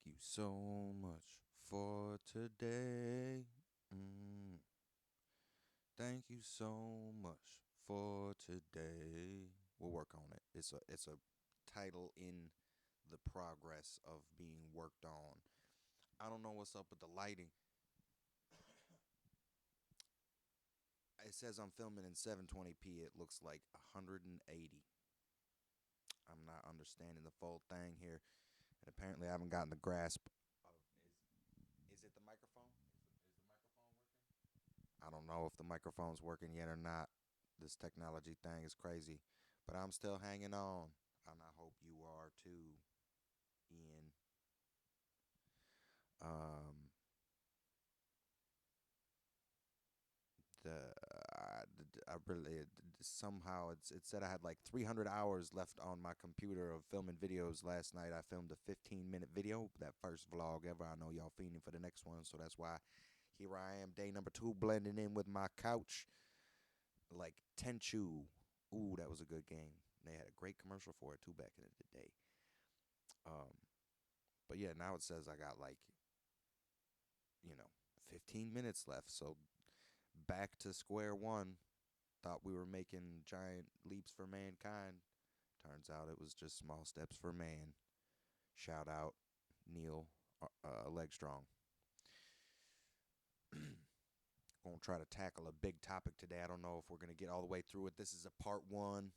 Thank you so much for today. Mm. Thank you so much for today. We'll work on it. It's a title in the progress of being worked on. I don't know what's up with the lighting. It says I'm filming in 720p. It looks like 180. I'm not understanding the full thing here, and apparently I haven't gotten the grasp of is it the microphone? Is the microphone working? I don't know if the microphone's working yet or not. This technology thing is crazy, but I'm still hanging on, and I hope you are too, Ian. Um, the I really somehow it said I had like 300 hours left on my computer of filming videos. Last night I filmed a 15-minute video, that first vlog ever. I know y'all fiending for the next one, so that's why here I am, day number 2, blending in with my couch like Tenchu. Ooh, that was a good game. They had a great commercial for it too back in the day. Um, but yeah, now it says I got like 15 minutes left. So back to square one. Thought we were making giant leaps for mankind. Turns out it was just small steps for man. Shout out Neil Legstrong. Gonna try to tackle a big topic today. I don't know if we're gonna get all the way through it. This is a part one,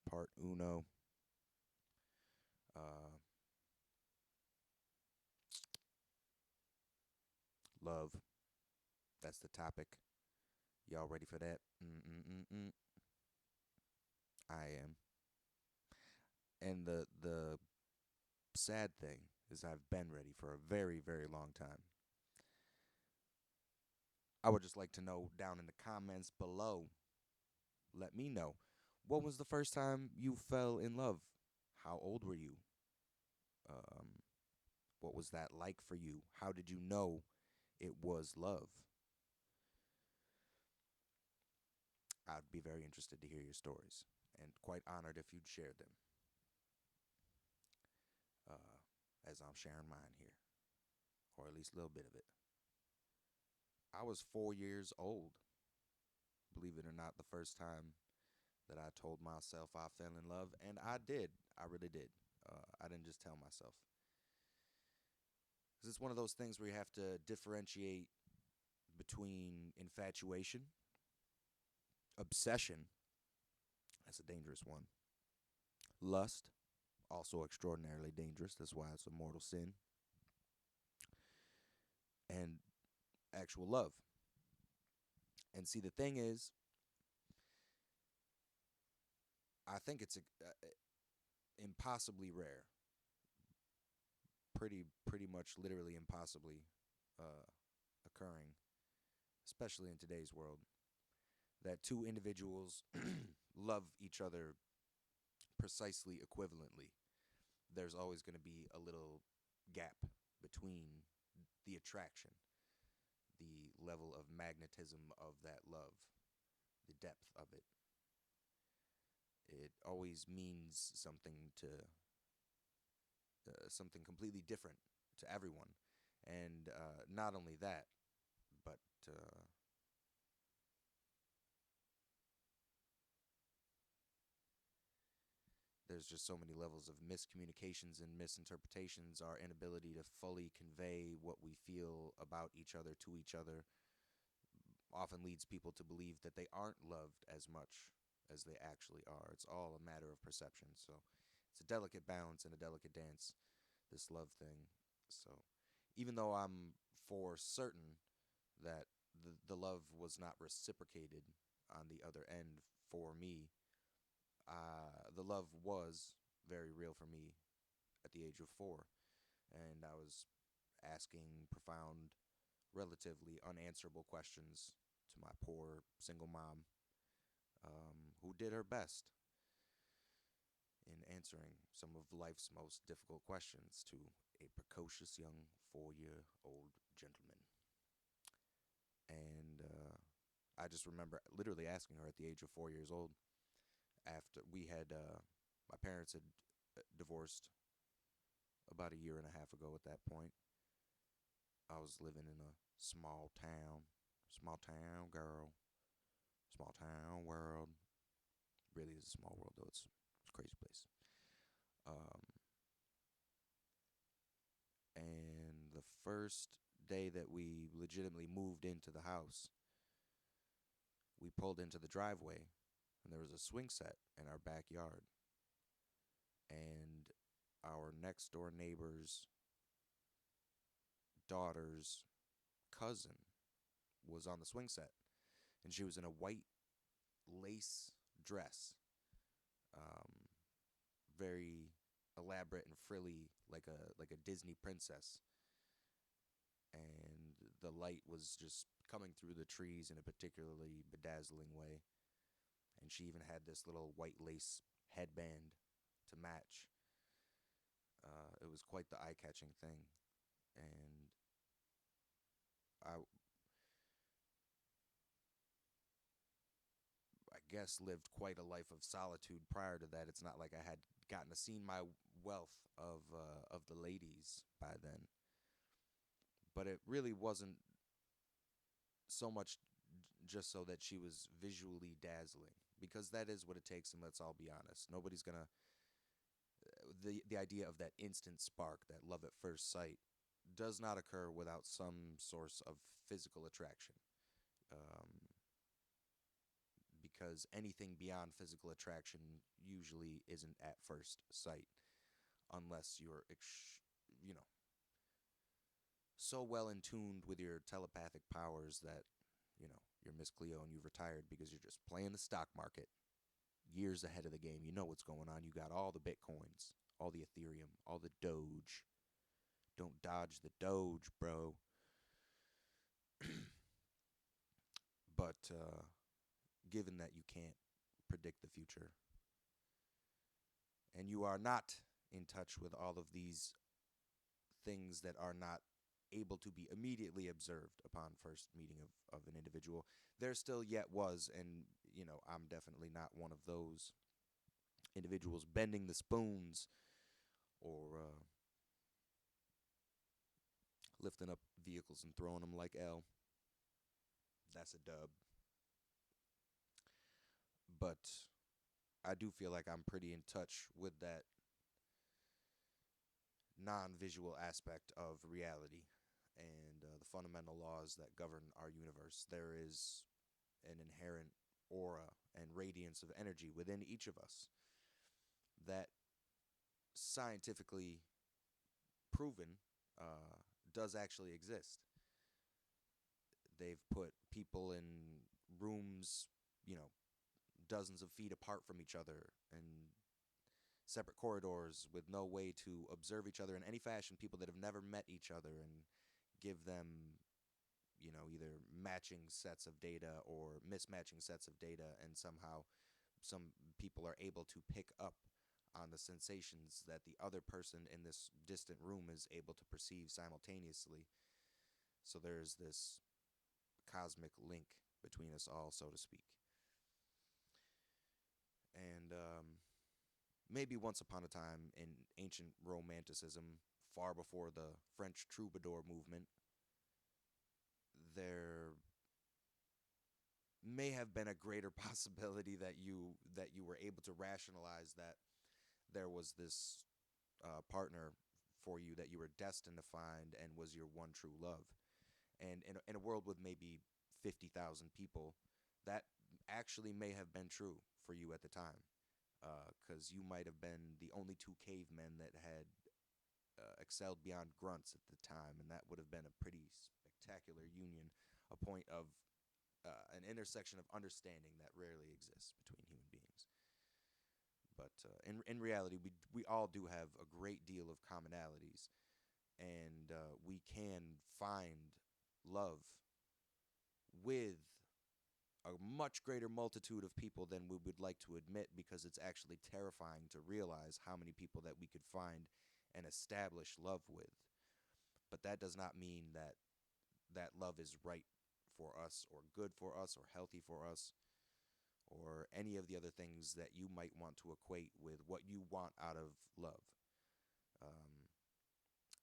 part uno. Uh, Love. That's the topic. Y'all ready for that? Mm-mm-mm-mm. I am. And the sad thing is I've been ready for a very, very long time. I would just like to know down in the comments below, let me know. What was the first time you fell in love? How old were you? Um, what was that like for you? How did you know it was love? I'd be very interested to hear your stories and quite honored if you'd share them, uh, as I'm sharing mine here, or at least a little bit of it. I was 4 years old, believe it or not, the first time that I told myself I fell in love, and I did. I really did. I didn't just tell myself. Because it's one of those things where you have to differentiate between infatuation, obsession, that's a dangerous one, lust, also extraordinarily dangerous, that's why it's a mortal sin, and actual love. And see, the thing is, I think it's impossibly rare, pretty much literally impossibly uh, occurring, especially in today's world, that two individuals love each other precisely equivalently. There's always going to be a little gap between the attraction, the level of magnetism of that love, the depth of it. It always means something to something completely different to everyone. And not only that, but there's just so many levels of miscommunications and misinterpretations. Our inability to fully convey what we feel about each other to each other often leads people to believe that they aren't loved as much as they actually are. It's all a matter of perception. So it's a delicate balance and a delicate dance, this love thing. So even though I'm for certain that the love was not reciprocated on the other end for me, the love was very real for me at the age of 4. And I was asking profound, relatively unanswerable questions to my poor single mom, who did her best in answering some of life's most difficult questions to a precocious young 4-year-old gentleman. And I just remember literally asking her at the age of 4 years old, after we had, my parents had divorced about a year and a half ago at that point. I was living in a small town girl, small town world. Really is a small world though. It's a crazy place. Um, and the first day that we legitimately moved into the house, we pulled into the driveway, and there was a swing set in our backyard. And our next door neighbor's daughter's cousin was on the swing set, and she was in a white lace dress, um, very elaborate and frilly, like a Disney princess. And the light was just coming through the trees in a particularly bedazzling way. And she even had this little white lace headband to match. It was quite the eye-catching thing, and I I guess lived quite a life of solitude prior to that. It's not like I had gotten to see my wealth of the ladies by then, but it really wasn't so much just so that she was visually dazzling, because that is what it takes. And let's all be honest, nobody's gonna the idea of that instant spark, that love at first sight, does not occur without some source of physical attraction. Um, because anything beyond physical attraction usually isn't at first sight, unless you're, you know, so well in tuned with your telepathic powers that, you're Miss Cleo and you've retired because you're just playing the stock market years ahead of the game. You know what's going on. You got all the Bitcoins, all the Ethereum, all the Doge. Don't dodge the Doge, bro. But given that you can't predict the future, and you are not in touch with all of these things that are not able to be immediately observed upon first meeting of an individual, there still yet was, and I'm definitely not one of those individuals bending the spoons or lifting up vehicles and throwing them like L. That's a dub. But I do feel like I'm pretty in touch with that non-visual aspect of reality and the fundamental laws that govern our universe. There is an inherent aura and radiance of energy within each of us that, scientifically proven, does actually exist. They've put people in rooms, you know, dozens of feet apart from each other and separate corridors with no way to observe each other in any fashion, people that have never met each other, and give them, either matching sets of data or mismatching sets of data, and somehow some people are able to pick up on the sensations that the other person in this distant room is able to perceive simultaneously. So there's this cosmic link between us all, so to speak. And maybe once upon a time in ancient Romanticism, far before the French troubadour movement, there may have been a greater possibility that you were able to rationalize that there was this partner for you that you were destined to find and was your one true love. And in a world with maybe 50,000 people, that actually may have been true for you at the time, because you might have been the only two cavemen that had excelled beyond grunts at the time, and that would have been a pretty spectacular union, a point of an intersection of understanding that rarely exists between human beings. But in reality, we all do have a great deal of commonalities, and we can find love with a much greater multitude of people than we would like to admit, because it's actually terrifying to realize how many people that we could find and establish love with. But that does not mean that that love is right for us or good for us or healthy for us or any of the other things that you might want to equate with what you want out of love. Um,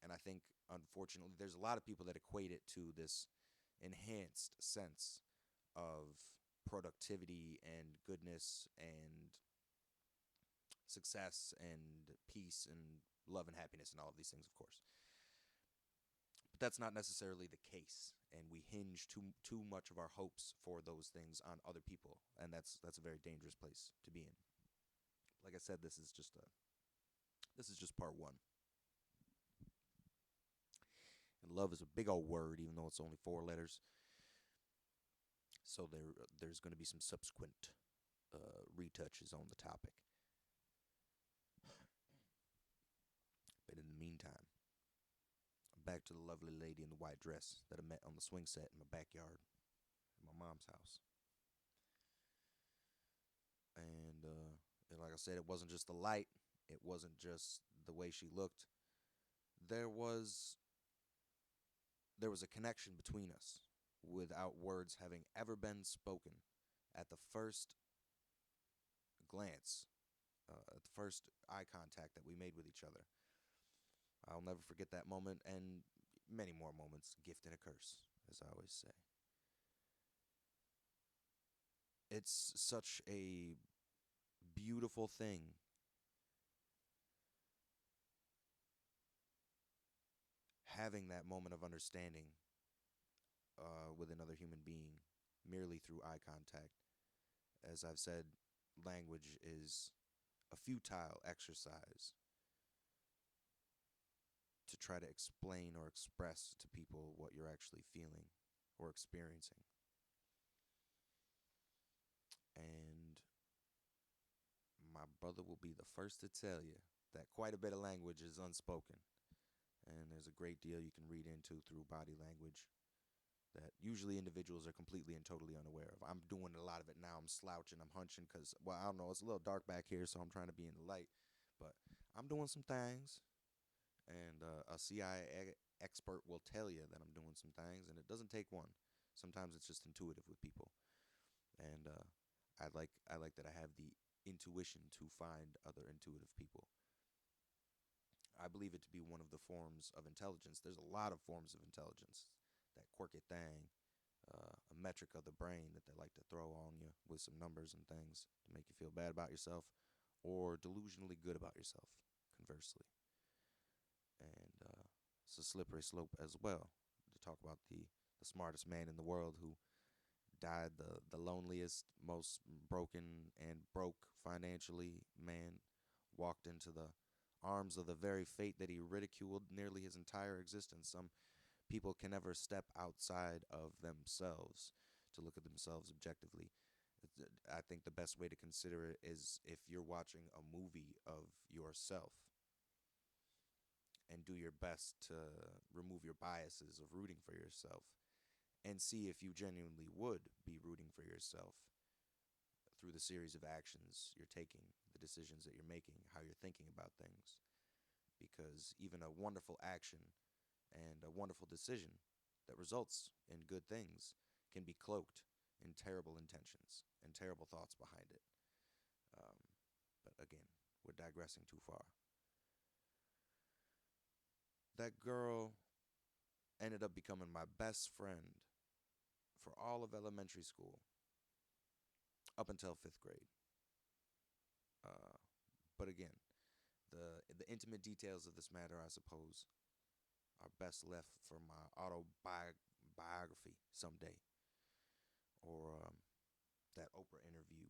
And I think, unfortunately, there's a lot of people that equate it to this enhanced sense of productivity and goodness and success and peace and love and happiness and all of these things, of course. But that's not necessarily the case, and we hinge too much of our hopes for those things on other people, and that's a very dangerous place to be in. Like I said, this is just part one. And love is a big old word, even though it's only four letters. So there's going to be some subsequent retouches on the topic. But in the meantime, back to the lovely lady in the white dress that I met on the swing set in my backyard at my mom's house. And like I said, it wasn't just the light. It wasn't just the way she looked. There was there was a connection between us without words having ever been spoken. At the first glance, at the first eye contact that we made with each other, I'll never forget that moment and many more moments, gift and a curse, as I always say. It's such a beautiful thing having that moment of understanding with another human being merely through eye contact. As I've said, language is a futile exercise to try to explain or express to people what you're actually feeling or experiencing. And my brother will be the first to tell you that quite a bit of language is unspoken. And there's a great deal you can read into through body language that usually individuals are completely and totally unaware of. I'm doing a lot of it now. I'm slouching, I'm hunching because, well, I don't know, it's a little dark back here, so I'm trying to be in the light. But I'm doing some things, and a CIA expert will tell you that I'm doing some things, and it doesn't take one. Sometimes it's just intuitive with people, and I like that I have the intuition to find other intuitive people. I believe it to be one of the forms of intelligence. There's a lot of forms of intelligence. That quirky thing, a metric of the brain that they like to throw on you with some numbers and things to make you feel bad about yourself or delusionally good about yourself, conversely. And it's a slippery slope as well to talk about the smartest man in the world who died the loneliest, most broken and broke financially man, walked into the arms of the very fate that he ridiculed nearly his entire existence. Some people can never step outside of themselves to look at themselves objectively. I think the best way to consider it is if you're watching a movie of yourself and do your best to remove your biases of rooting for yourself and see if you genuinely would be rooting for yourself through the series of actions you're taking, the decisions that you're making, how you're thinking about things. Because even a wonderful action and a wonderful decision that results in good things can be cloaked in terrible intentions and terrible thoughts behind it. Um, but again, we're digressing too far. That girl ended up becoming my best friend for all of elementary school up until fifth grade. Uh, but again, the intimate details of this matter, I suppose, are best left for my autobiography someday, or that Oprah interview.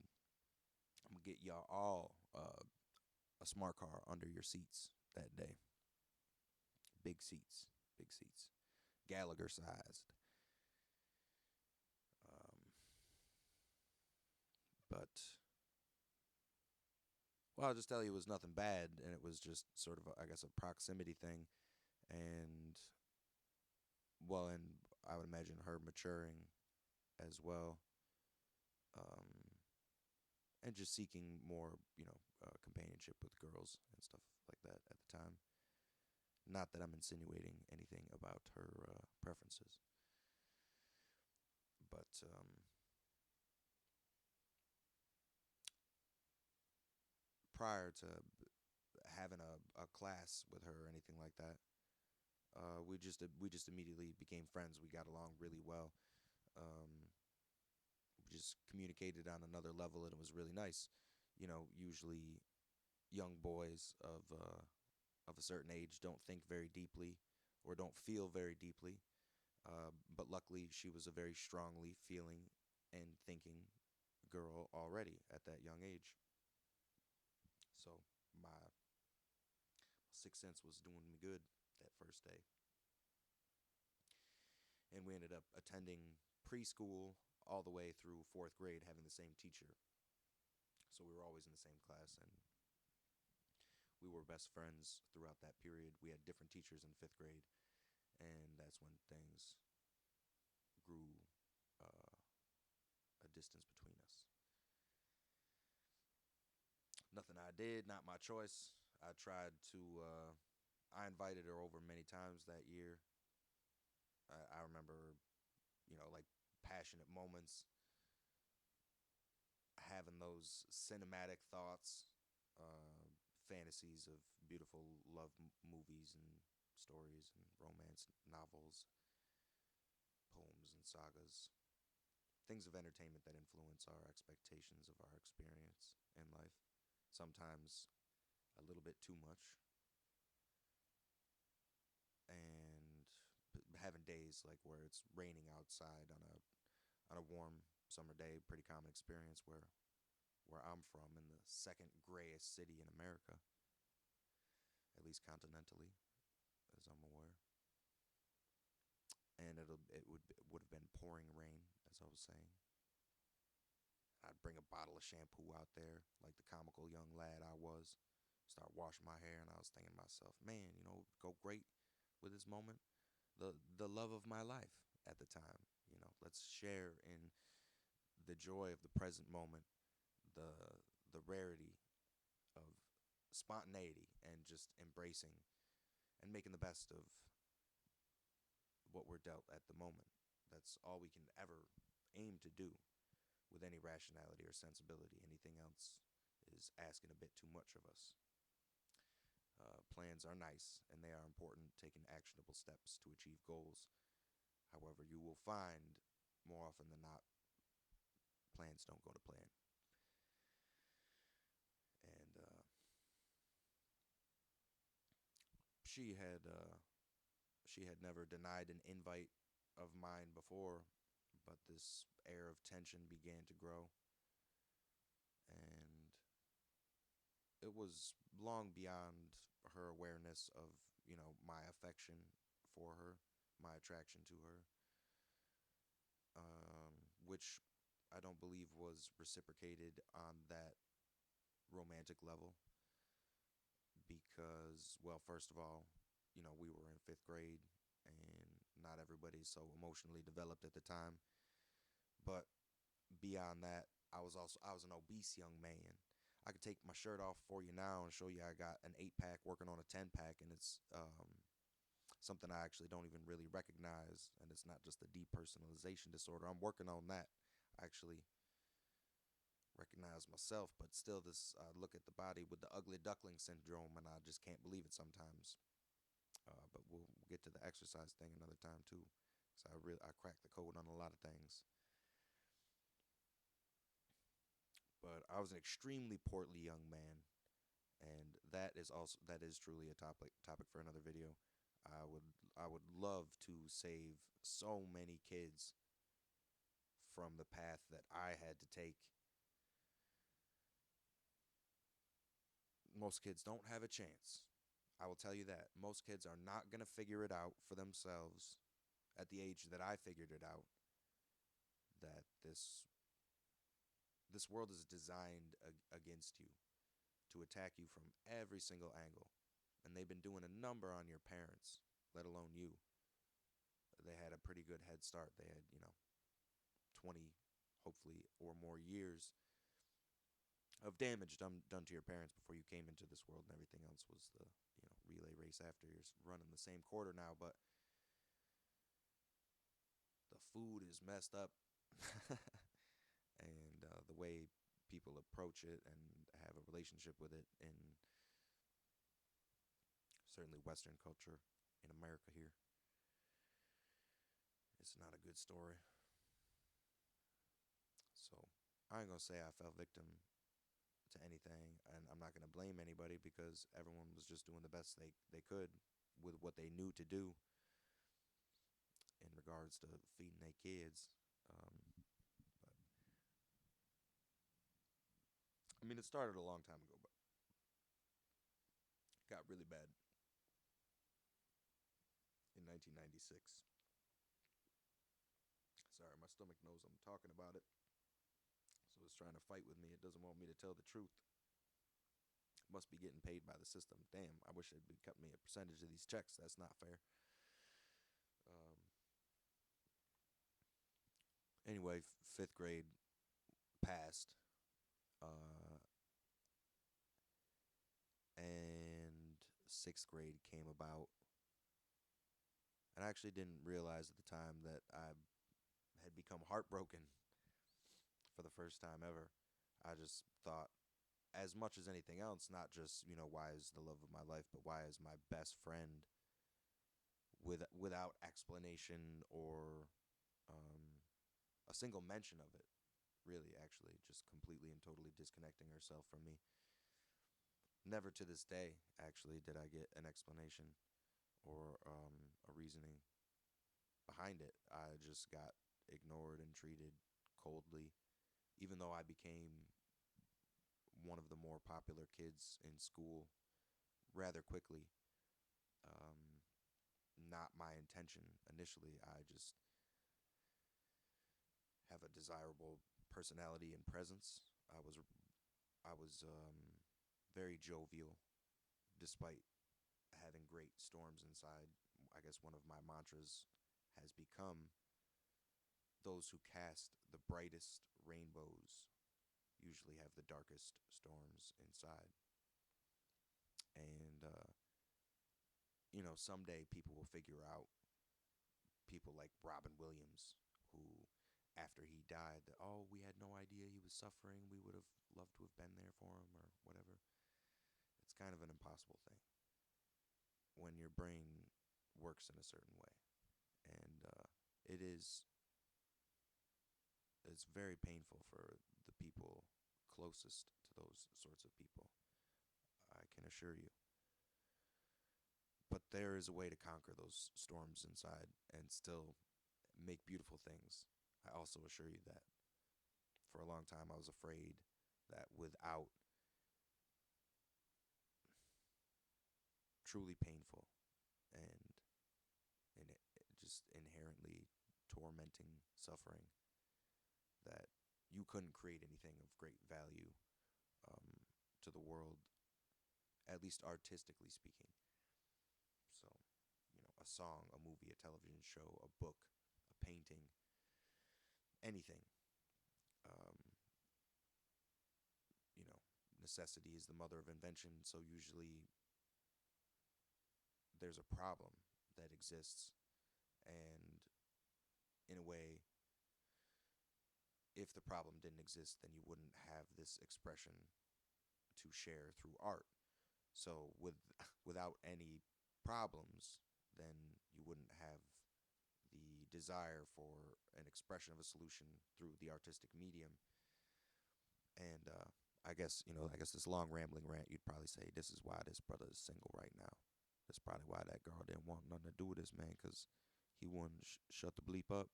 I'm gonna get y'all all a smart car under your seats that day. Big seats, big seats, Gallagher sized. Um, but well, I'll just tell you, it was nothing bad, and it was just sort of, I guess, a proximity thing, and well, and I would imagine her maturing as well, um, and just seeking more, companionship with girls and stuff like that at the time. Not that I'm insinuating anything about her preferences, but prior to having a class with her or anything like that, We just immediately became friends. We got along really well. Um, we just communicated on another level, and it was really nice. Usually young boys of a certain age don't think very deeply or don't feel very deeply. But luckily, she was a very strongly feeling and thinking girl already at that young age. So my sixth sense was doing me good that first day. And we ended up attending preschool all the way through fourth grade, having the same teacher. So we were always in the same class, and we were best friends throughout that period. We had different teachers in fifth grade, and that's when things grew uh, a distance between us. Nothing I did, not my choice. I tried to. I invited her over many times that year. I remember, like passionate moments, having those cinematic thoughts, fantasies of beautiful love movies and stories and romance novels, poems and sagas, things of entertainment that influence our expectations of our experience in life. Sometimes a little bit too much, and having days like where it's raining outside on a warm summer day, pretty common experience where I'm from, in the second grayest city in America, at least continentally, as I'm aware. And it would have been pouring rain, as I was saying. I'd bring a bottle of shampoo out there, like the comical young lad I was, start washing my hair, and I was thinking to myself, man, go great with this moment. The love of my life at the time. Let's share in the joy of the present moment, the the rarity of spontaneity, and just embracing and making the best of what we're dealt at the moment. That's all we can ever aim to do with any rationality or sensibility. Anything else is asking a bit too much of us. Plans are nice and they are important, taking actionable steps to achieve goals. However, you will find more often than not, plans don't go to plan. And she had she had never denied an invite of mine before, but this air of tension began to grow, and it was long beyond her awareness of my affection for her, my attraction to her, which I don't believe was reciprocated on that romantic level because, well, first of all, we were in fifth grade and not everybody's so emotionally developed at the time. But beyond that, I was an obese young man. I could take my shirt off for you now and show you I got an 8 pack working on a 10 pack, and it's something I actually don't even really recognize, and it's not just a depersonalization disorder. I'm working on that. I actually recognize myself, but still, this I look at the body with the ugly duckling syndrome, and I just can't believe it sometimes. But we'll get to the exercise thing another time too, because I cracked the code on a lot of things. But I was an extremely portly young man, and that is truly a topic for another video. I would I would love to save so many kids from the path that I had to take. Most kids don't have a chance. I will tell you that. Most kids are not going to figure it out for themselves at the age that I figured it out, that this world is designed against you, to attack you from every single angle. And they've been doing a number on your parents, let alone you. They had a pretty good head start. They had, 20, hopefully, or more years of damage done to your parents before you came into this world, and everything else was the, relay race after. You're running the same quarter now, but the food is messed up. And the way people approach it and have a relationship with it in certainly Western culture. in America here. It's not a good story. So I ain't gonna say I fell victim to anything, and I'm not gonna blame anybody because everyone was just doing the best they could with what they knew to do in regards to feeding their kids. But I mean, it started a long time ago, but it got really bad in 1996. Sorry, my stomach knows I'm talking about it, so it's trying to fight with me. It doesn't want me to tell the truth. Must be getting paid by the system. Damn, I wish they'd be cutting me a percentage of these checks. That's not fair. Um, anyway, fifth grade passed, uh, and sixth grade came about. And I actually didn't realize at the time that I had become heartbroken for the first time ever. I just thought, as much as anything else, not just, why is the love of my life, but why is my best friend without explanation or um, a single mention of it, really, actually, just completely and totally disconnecting herself from me. Never to this day, actually, did I get an explanation or a reasoning behind it. I just got ignored and treated coldly, even though I became one of the more popular kids in school rather quickly. Um, Not my intention initially. I just have a desirable personality and presence. I was very jovial, despite having great storms inside. I guess one of my mantras has become, those who cast the brightest rainbows usually have the darkest storms inside. And, someday people will figure out, people like Robin Williams, who, after he died, oh, we had no idea he was suffering. We would have loved to have been there for him or whatever. It's kind of an impossible thing when your brain works in a certain way. And it is, it's very painful for the people closest to those sorts of people, I can assure you. But there is a way to conquer those storms inside and still make beautiful things. I also assure you that. For a long time, I was afraid that without truly painful and just inherently tormenting suffering, that you couldn't create anything of great value um, to the world, at least artistically speaking. So, a song, a movie, a television show, a book, a painting, anything. Um, you know, Necessity is the mother of invention. So usually there's a problem that exists, and in a way, if the problem didn't exist, then you wouldn't have this expression to share through art. So without any problems, then you wouldn't have the desire for an expression of a solution through the artistic medium. And I guess this long rambling rant, you'd probably say this is why this brother is single right now. That's probably why that girl didn't want nothing to do with this man, because he wouldn't shut the bleep up,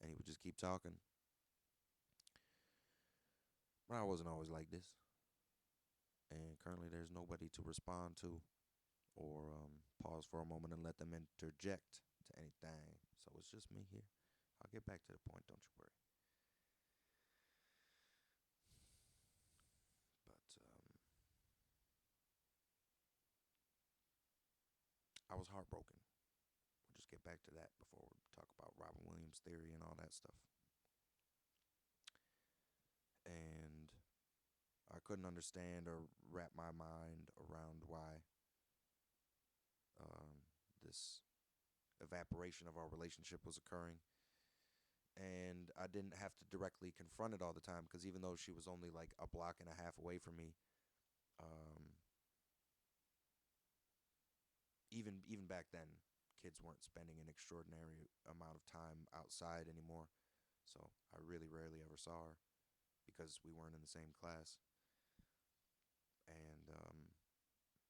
and he would just keep talking. But I wasn't always like this, and currently there's nobody to respond to or pause for a moment and let them interject to anything. So it's just me here. I'll get back to the point, don't you worry. But I was heartbroken. We'll just get back to that before we talk about Robin Williams theory and all that stuff. And I couldn't understand or wrap my mind around why um, this evaporation of our relationship was occurring. And I didn't have to directly confront it all the time, because even though she was only like a block and a half away from me, um, even back then, kids weren't spending an extraordinary amount of time outside anymore. So I really rarely ever saw her because we weren't in the same class. And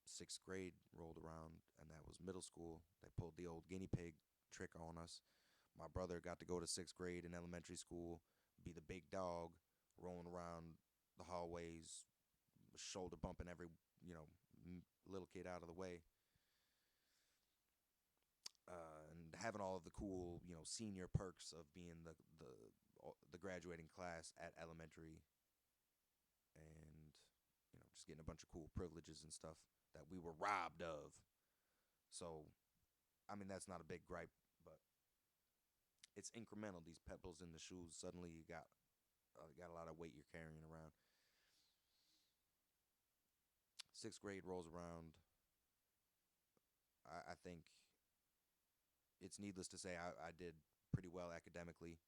sixth grade rolled around, and that was middle school. They pulled the old guinea pig trick on us. My brother got to go to sixth grade in elementary school, be the big dog, rolling around the hallways, shoulder bumping every you know little kid out of the way, and having all of the cool senior perks of being the graduating class at elementary, and just getting a bunch of cool privileges and stuff that we were robbed of. So I mean that's not a big gripe, but it's incremental. These pebbles in the shoes, suddenly you got a lot of weight you're carrying around. Sixth grade rolls around. I think it's needless to say I did pretty well academically,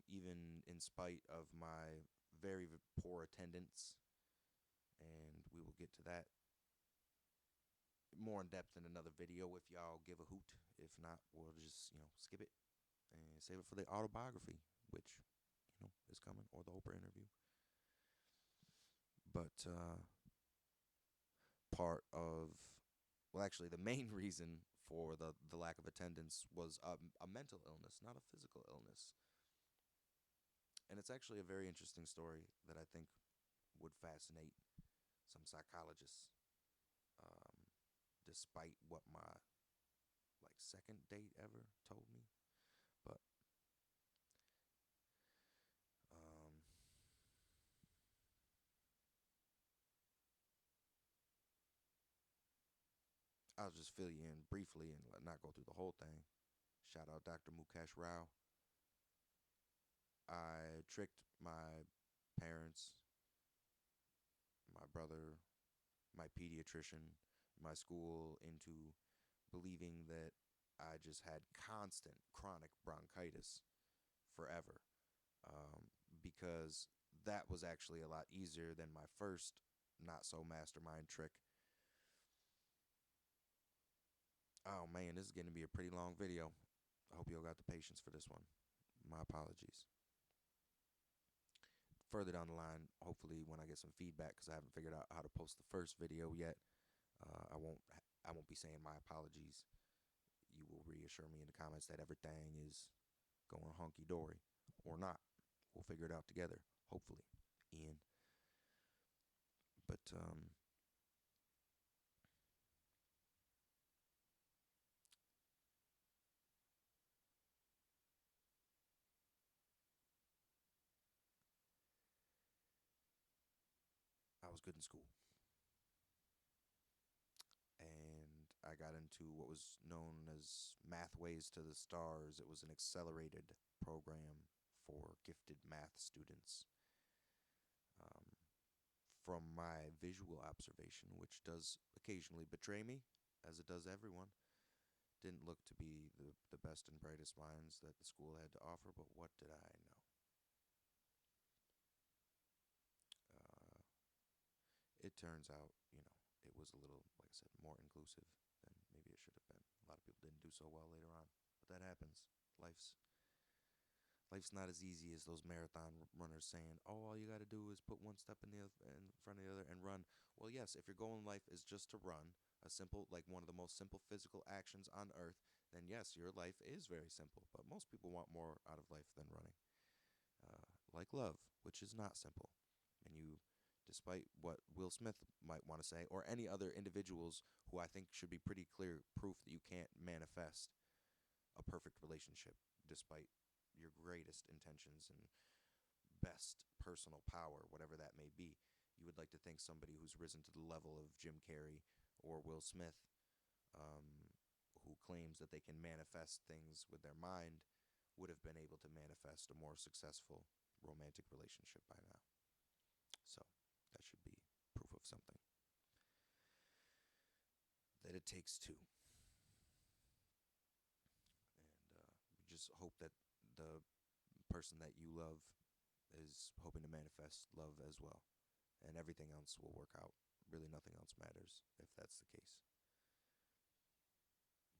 even in spite of my very poor attendance, and we will get to that more in depth in another video if y'all give a hoot. If not, we'll just skip it and save it for the autobiography, which is coming, or the Oprah interview. But part of well, actually, the main reason for the lack of attendance was a mental illness, not a physical illness. And it's actually a very interesting story that I think would fascinate some psychologists, um, despite what my second date ever told me. But um, I'll just fill you in briefly and not go through the whole thing. Shout out Dr. Mukesh Rao. I tricked my parents, my brother, my pediatrician, my school into believing that I just had constant chronic bronchitis forever, because that was actually a lot easier than my first not so mastermind trick. Oh man, this is going to be a pretty long video. I hope you all got the patience for this one. My apologies. Further down the line, hopefully when I get some feedback, because I haven't figured out how to post the first video yet, I won't be saying my apologies. You will reassure me in the comments that everything is going hunky dory, or not. We'll figure it out together, hopefully, Ian. But I was good in school, and I got into what was known as Mathways to the Stars. It was an accelerated program for gifted math students. Um, from my visual observation, which does occasionally betray me, as it does everyone, didn't look to be the best and brightest minds that the school had to offer, but what did I know? Uh, it turns out, it was a little, like I said, more inclusive than maybe it should have been. A lot of people didn't do so well later on, but that happens. Life's not as easy as those marathon runners saying, "Oh, all you got to do is put one step in front of the other and run." Well, yes, if your goal in life is just to run, a simple, like one of the most simple physical actions on earth, then yes, your life is very simple. But most people want more out of life than running, like love, which is not simple. And you, despite what Will Smith might want to say, or any other individuals who I think should be pretty clear proof that you can't manifest a perfect relationship despite your greatest intentions and best personal power, whatever that may be. You would like to think somebody who's risen to the level of Jim Carrey or Will Smith, who claims that they can manifest things with their mind, would have been able to manifest a more successful romantic relationship by now. So that should be proof of something. That it takes two. And we just hope that the person that you love is hoping to manifest love as well. And everything else will work out. Really, nothing else matters if that's the case.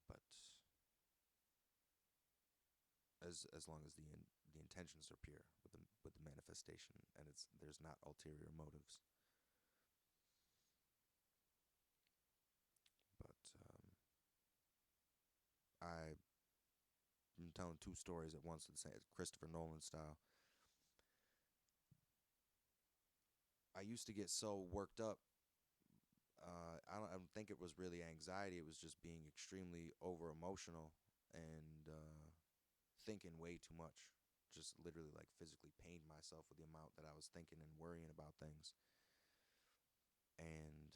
But as long as the intentions are pure with the manifestation, and it's there's not ulterior motives. But I'm telling two stories at once, the same Christopher Nolan style. I used to get so worked up. I don't think it was really anxiety. It was just being extremely over emotional and thinking way too much. Just literally like physically pained myself with the amount that I was thinking and worrying about things. And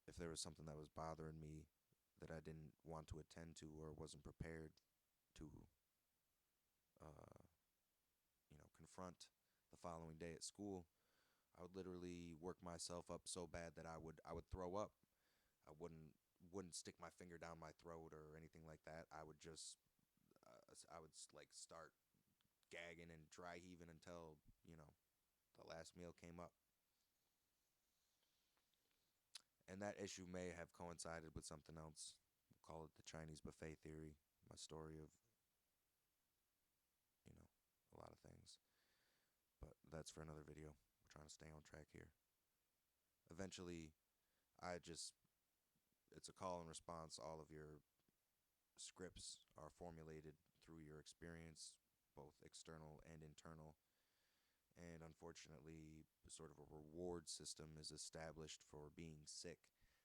if there was something that was bothering me that I didn't want to attend to or wasn't prepared to, uh, confront the following day at school, I would literally work myself up so bad that I would throw up. I wouldn't stick my finger down my throat or anything like that. I would like start gagging and dry heaving until the last meal came up. And that issue may have coincided with something else. We'll call it the Chinese buffet theory. My story of you know a lot of things, but that's for another video. We're trying to stay on track here. Eventually, I just it's a call and response. All of your scripts are formulated through your experience, both external and internal. And unfortunately, sort of a reward system is established for being sick.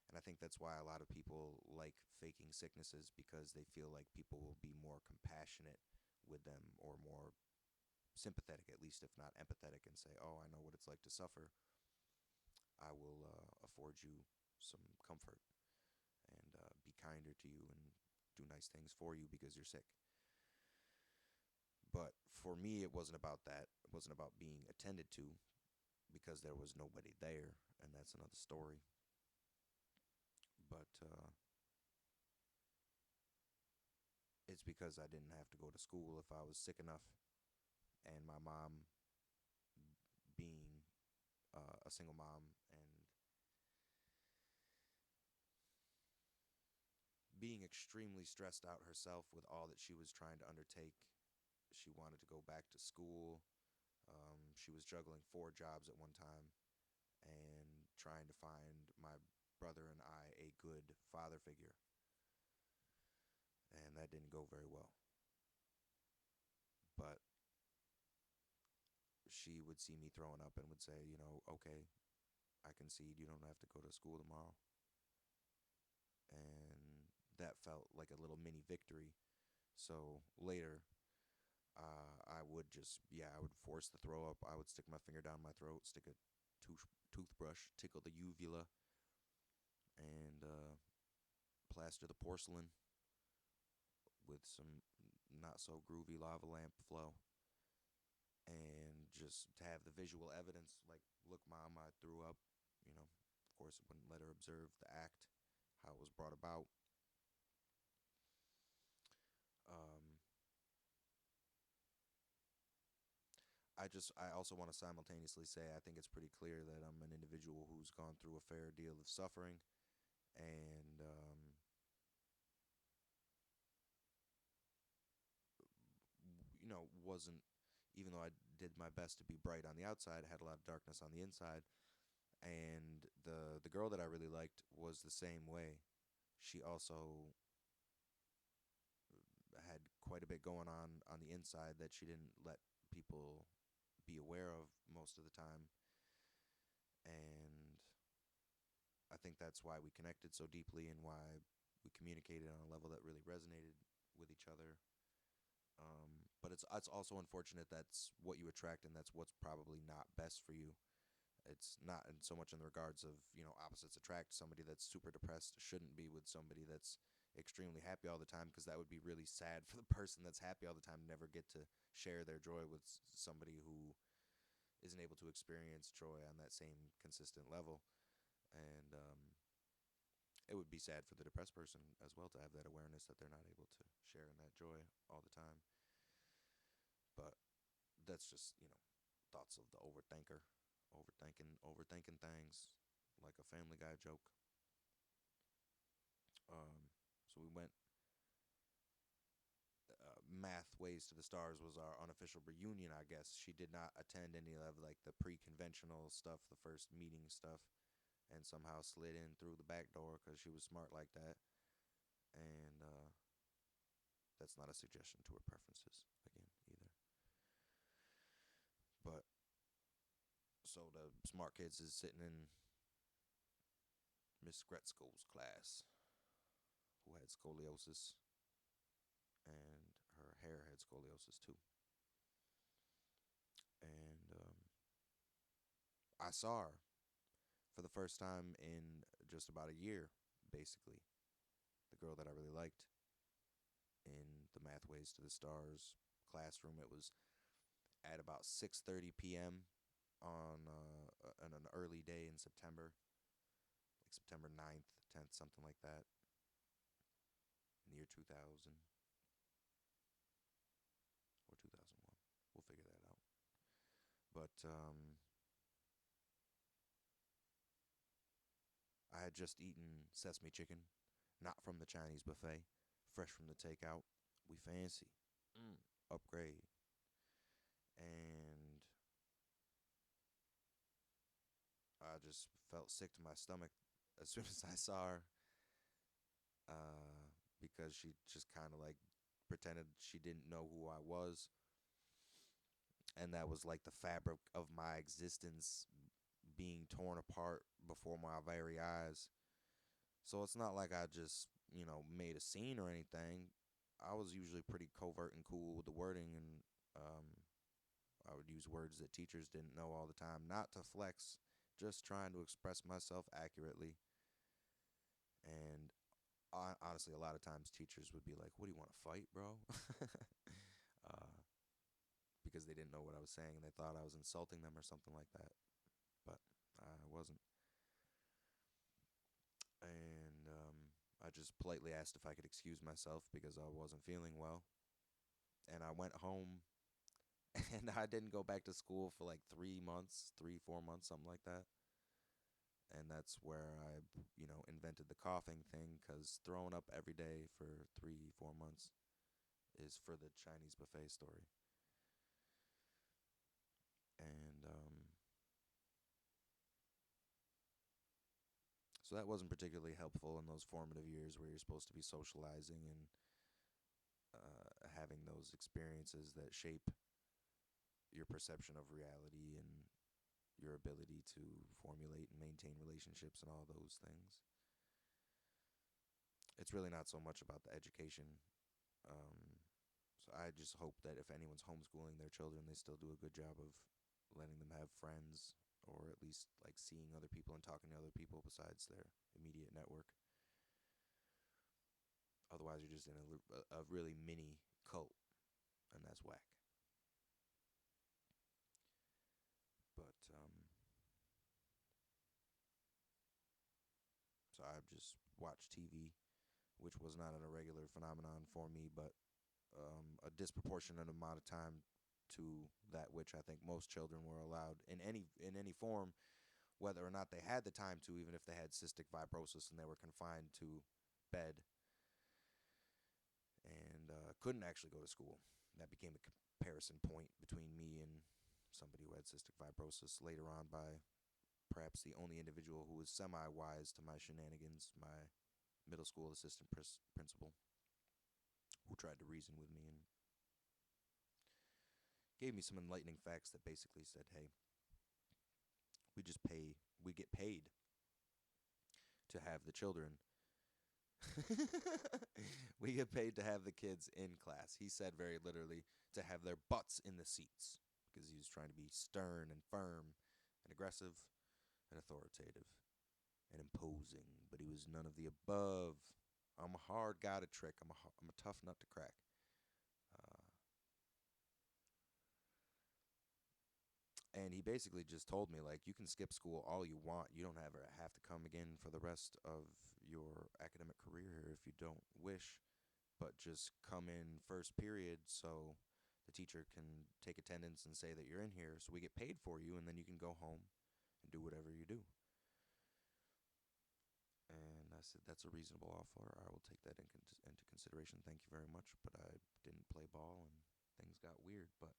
And I think that's why a lot of people like faking sicknesses, because they feel like people will be more compassionate with them or more sympathetic, at least if not empathetic, and say, "Oh, I know what it's like to suffer. I will afford you some comfort and be kinder to you and do nice things for you because you're sick." But for me, it wasn't about that. It wasn't about being attended to because there was nobody there, and that's another story. But it's because I didn't have to go to school if I was sick enough, and my mom, being a single mom and being extremely stressed out herself with all that she was trying to undertake. She wanted to go back to school. She was juggling four jobs at one time and trying to find my brother and I a good father figure. And that didn't go very well. But she would see me throwing up and would say, okay, I concede you don't have to go to school tomorrow. And that felt like a little mini victory. So later, I would I would force the throw up. I would stick my finger down my throat, stick a toothbrush, tickle the uvula, and plaster the porcelain with some not so groovy lava lamp flow. And just to have the visual evidence, like, look, mom, I threw up. Of course, I wouldn't let her observe the act, how it was brought about. Um, I also want to simultaneously say I think it's pretty clear that I'm an individual who's gone through a fair deal of suffering, and wasn't, even though I did my best to be bright on the outside, I had a lot of darkness on the inside. And the girl that I really liked was the same way. She also had quite a bit going on the inside that she didn't let people be aware of most of the time. And I think that's why we connected so deeply and why we communicated on a level that really resonated with each other. But it's also unfortunate that's what you attract, and that's what's probably not best for you. It's not in so much in the regards of opposites attract. Somebody that's super depressed shouldn't be with somebody that's extremely happy all the time, because that would be really sad for the person that's happy all the time, never get to share their joy with somebody who isn't able to experience joy on that same consistent level. And it would be sad for the depressed person as well to have that awareness that they're not able to share in that joy all the time. But that's just thoughts of the overthinker, overthinking things, like a Family Guy joke. So we went Math Ways to the Stars was our unofficial reunion, I guess. She did not attend any of like the pre-conventional stuff, the first meeting stuff, and somehow slid in through the back door because she was smart like that. And that's not a suggestion to her preferences again either. But so the smart kids is sitting in Miss Gretzko's class, who had scoliosis, and her hair had scoliosis too. And I saw her for the first time in just about a year, basically. The girl that I really liked in the Math Ways to the Stars classroom. It was at about 6:30 p.m. On an early day in September, like September 9th, 10th, something like that, in the year 2000 or 2001. We'll figure that out. But I had just eaten sesame chicken, not from the Chinese buffet, fresh from the takeout. We fancy. Mm. Upgrade. And I just felt sick to my stomach as soon as I saw her, because she just kind of like pretended she didn't know who I was. And that was like the fabric of my existence being torn apart before my very eyes. So it's not like I just, made a scene or anything. I was usually pretty covert and cool with the wording, and um, I would use words that teachers didn't know all the time, not to flex, just trying to express myself accurately. And honestly, a lot of times teachers would be like, "What do you want to fight, bro?" uh, because they didn't know what I was saying and they thought I was insulting them or something like that. But I wasn't. And I just politely asked if I could excuse myself because I wasn't feeling well. And I went home and I didn't go back to school for like 3 months, 3, 4 months, something like that. And that's where I, invented the coughing thing because throwing up every day for 3, 4 months is for the Chinese buffet story. And so that wasn't particularly helpful in those formative years where you're supposed to be socializing and having those experiences that shape your perception of reality and your ability to formulate and maintain relationships and all those things. It's really not so much about the education. Um, so I just hope that if anyone's homeschooling their children, they still do a good job of letting them have friends, or at least like seeing other people and talking to other people besides their immediate network. Otherwise, you're just in a really mini cult, and that's whack. But so I just watched TV, which was not a regular phenomenon for me, but a disproportionate amount of time to that which I think most children were allowed in any form, whether or not they had the time to, even if they had cystic fibrosis and they were confined to bed and couldn't actually go to school. That became a comparison point between me and somebody who had cystic fibrosis later on by perhaps the only individual who was semi-wise to my shenanigans, my middle school assistant principal, who tried to reason with me and gave me some enlightening facts that basically said, hey, we get paid to have the children. We get paid to have the kids in class. He said very literally to have their butts in the seats because he was trying to be stern and firm and aggressive and authoritative and imposing, but he was none of the above. I'm a hard guy to trick. I'm a tough nut to crack. Uh, and he basically just told me, like, you can skip school all you want. You don't ever have to come again for the rest of your academic career if you don't wish, but just come in first period so the teacher can take attendance and say that you're in here so we get paid for you, and then you can go home and do whatever you do. And I said that's a reasonable offer. I will take that into consideration. Thank you very much. But I didn't play ball and things got weird. But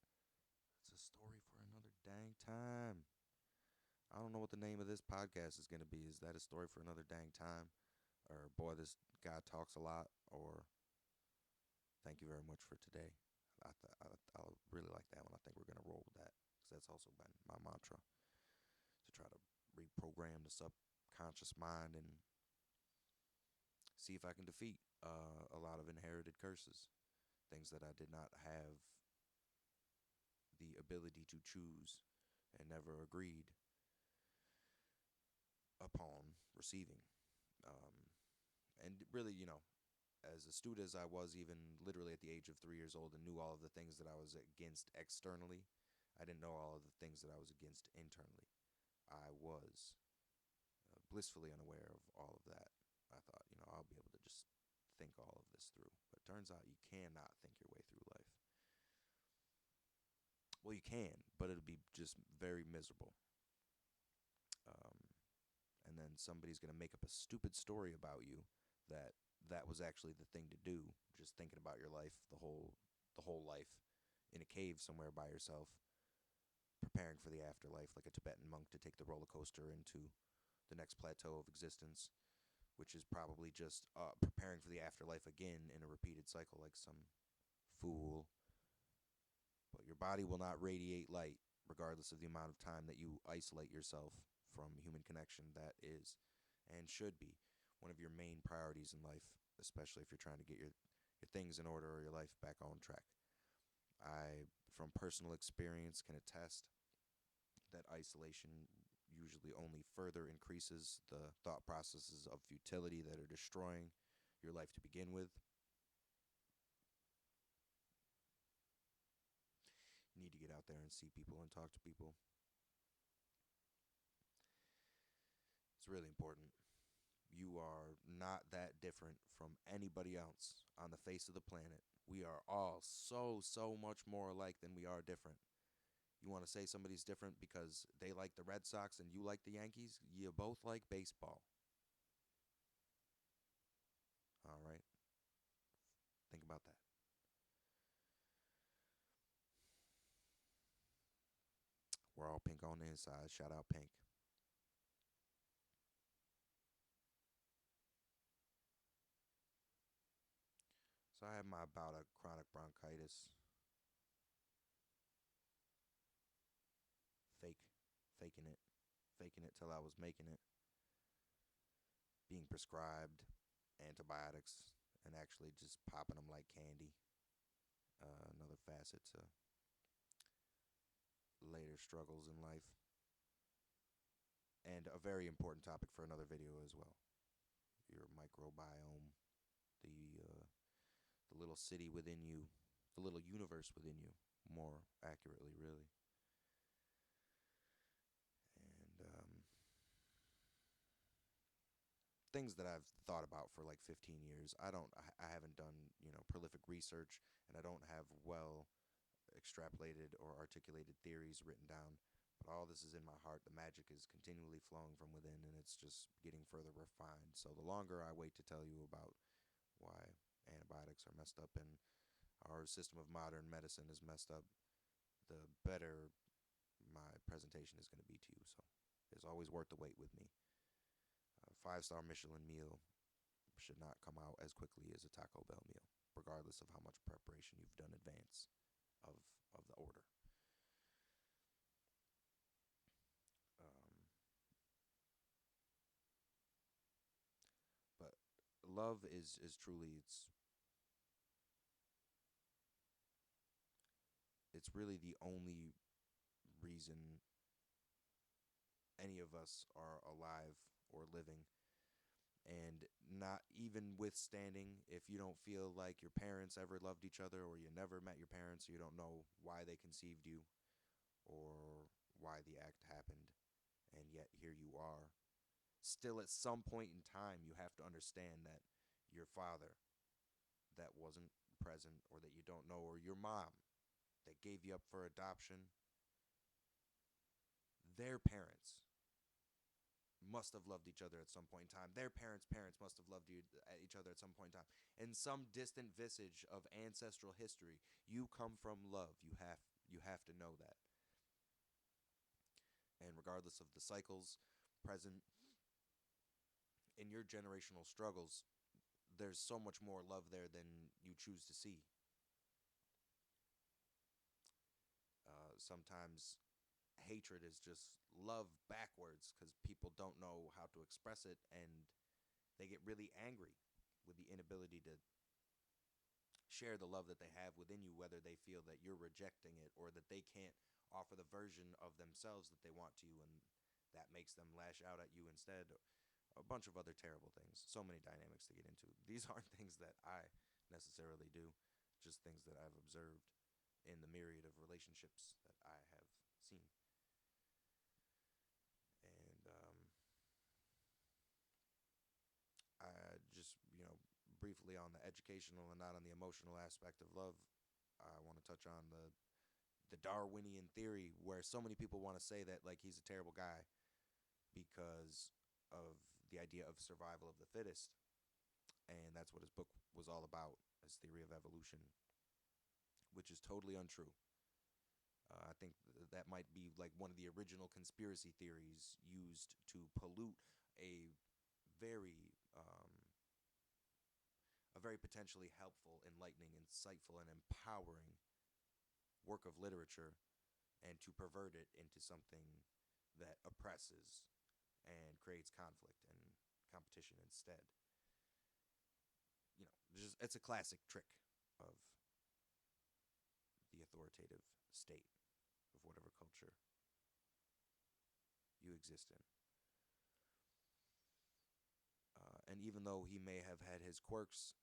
it's a story for another dang time. I don't know what the name of this podcast is going to be. Is that a story for another dang time? Or, boy, this guy talks a lot? Or, thank you very much for today? I really like that one. I think we're going to roll with that. Because that's also been my mantra. To try to reprogram the subconscious mind and see if I can defeat a lot of inherited curses. Things that I did not have the ability to choose and never agreed upon receiving. Um, and really, as astute as I was, even literally at the age of 3 years old, and knew all of the things that I was against externally, I didn't know all of the things that I was against internally. I was blissfully unaware of all of that. I thought, I'll be able to just think all of this through. But it turns out you cannot think your way through life. Well, you can, but it'll be just very miserable. Um, and then somebody's going to make up a stupid story about you that was actually the thing to do, just thinking about your life, the whole life in a cave somewhere by yourself, preparing for the afterlife like a Tibetan monk to take the roller coaster into the next plateau of existence, which is probably just preparing for the afterlife again in a repeated cycle like some fool. But your body will not radiate light regardless of the amount of time that you isolate yourself from human connection. That is and should be one of your main priorities in life, especially if you're trying to get your things in order or your life back on track. I, from personal experience, can attest that isolation usually only further increases the thought processes of futility that are destroying your life to begin with. You need to get out there and see people and talk to people. It's really important. You are not that different from anybody else on the face of the planet. We are all so, so much more alike than we are different. You want to say somebody's different because they like the Red Sox and you like the Yankees? You both like baseball. All right? Think about that. We're all pink on the inside. Shout out Pink. So I had my bout of chronic bronchitis. Fake. Faking it. Faking it till I was making it. Being prescribed antibiotics and actually just popping them like candy. Another facet to later struggles in life. And a very important topic for another video as well. Your microbiome, the little city within you, the little universe within you, more accurately, really. And things that I've thought about for like 15 years. I haven't done, prolific research, and I don't have well extrapolated or articulated theories written down. But all this is in my heart. The magic is continually flowing from within, and it's just getting further refined. So the longer I wait to tell you about why antibiotics are messed up and our system of modern medicine is messed up, the better my presentation is going to be to you. So it's always worth the wait with me. A 5-star Michelin meal should not come out as quickly as a Taco Bell meal, regardless of how much preparation you've done in advance of the order. Um, but love is truly it's really the only reason any of us are alive or living. And not even withstanding if you don't feel like your parents ever loved each other, or you never met your parents, so you don't know why they conceived you or why the act happened, and yet here you are. Still, at some point in time, you have to understand that your father that wasn't present, or that you don't know, or your mom that gave you up for adoption, their parents must have loved each other at some point in time. Their parents must have loved each other at some point in time. In some distant visage of ancestral history, you come from love. You have to know that. And regardless of the cycles present in your generational struggles, there's so much more love there than you choose to see. Sometimes hatred is just love backwards because people don't know how to express it, and they get really angry with the inability to share the love that they have within you, whether they feel that you're rejecting it or that they can't offer the version of themselves that they want to you, and that makes them lash out at you instead. A bunch of other terrible things. So many dynamics to get into. These aren't things that I necessarily do, just things that I've observed in the myriad of relationships that I have seen. And I just, briefly on the educational and not on the emotional aspect of love, I want to touch on the Darwinian theory, where so many people want to say that like he's a terrible guy because of the idea of survival of the fittest, and that's what his book was all about, his theory of evolution, which is totally untrue. I think that might be like one of the original conspiracy theories used to pollute a very a very potentially helpful, enlightening, insightful, and empowering work of literature, and to pervert it into something that oppresses and creates conflict and competition instead. It's a classic trick of the authoritative state of whatever culture you exist in. And even though he may have had his quirks,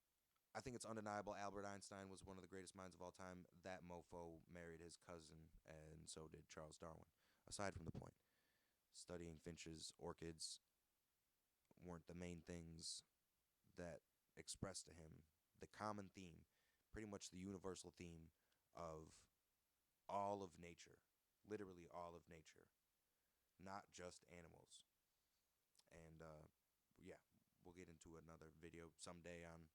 I think it's undeniable Albert Einstein was one of the greatest minds of all time. That mofo married his cousin, and so did Charles Darwin. Aside from the point, studying finches, orchids weren't the main things that expressed to him the common theme, pretty much the universal theme of all of nature, literally all of nature, not just animals. And yeah, we'll get into another video someday on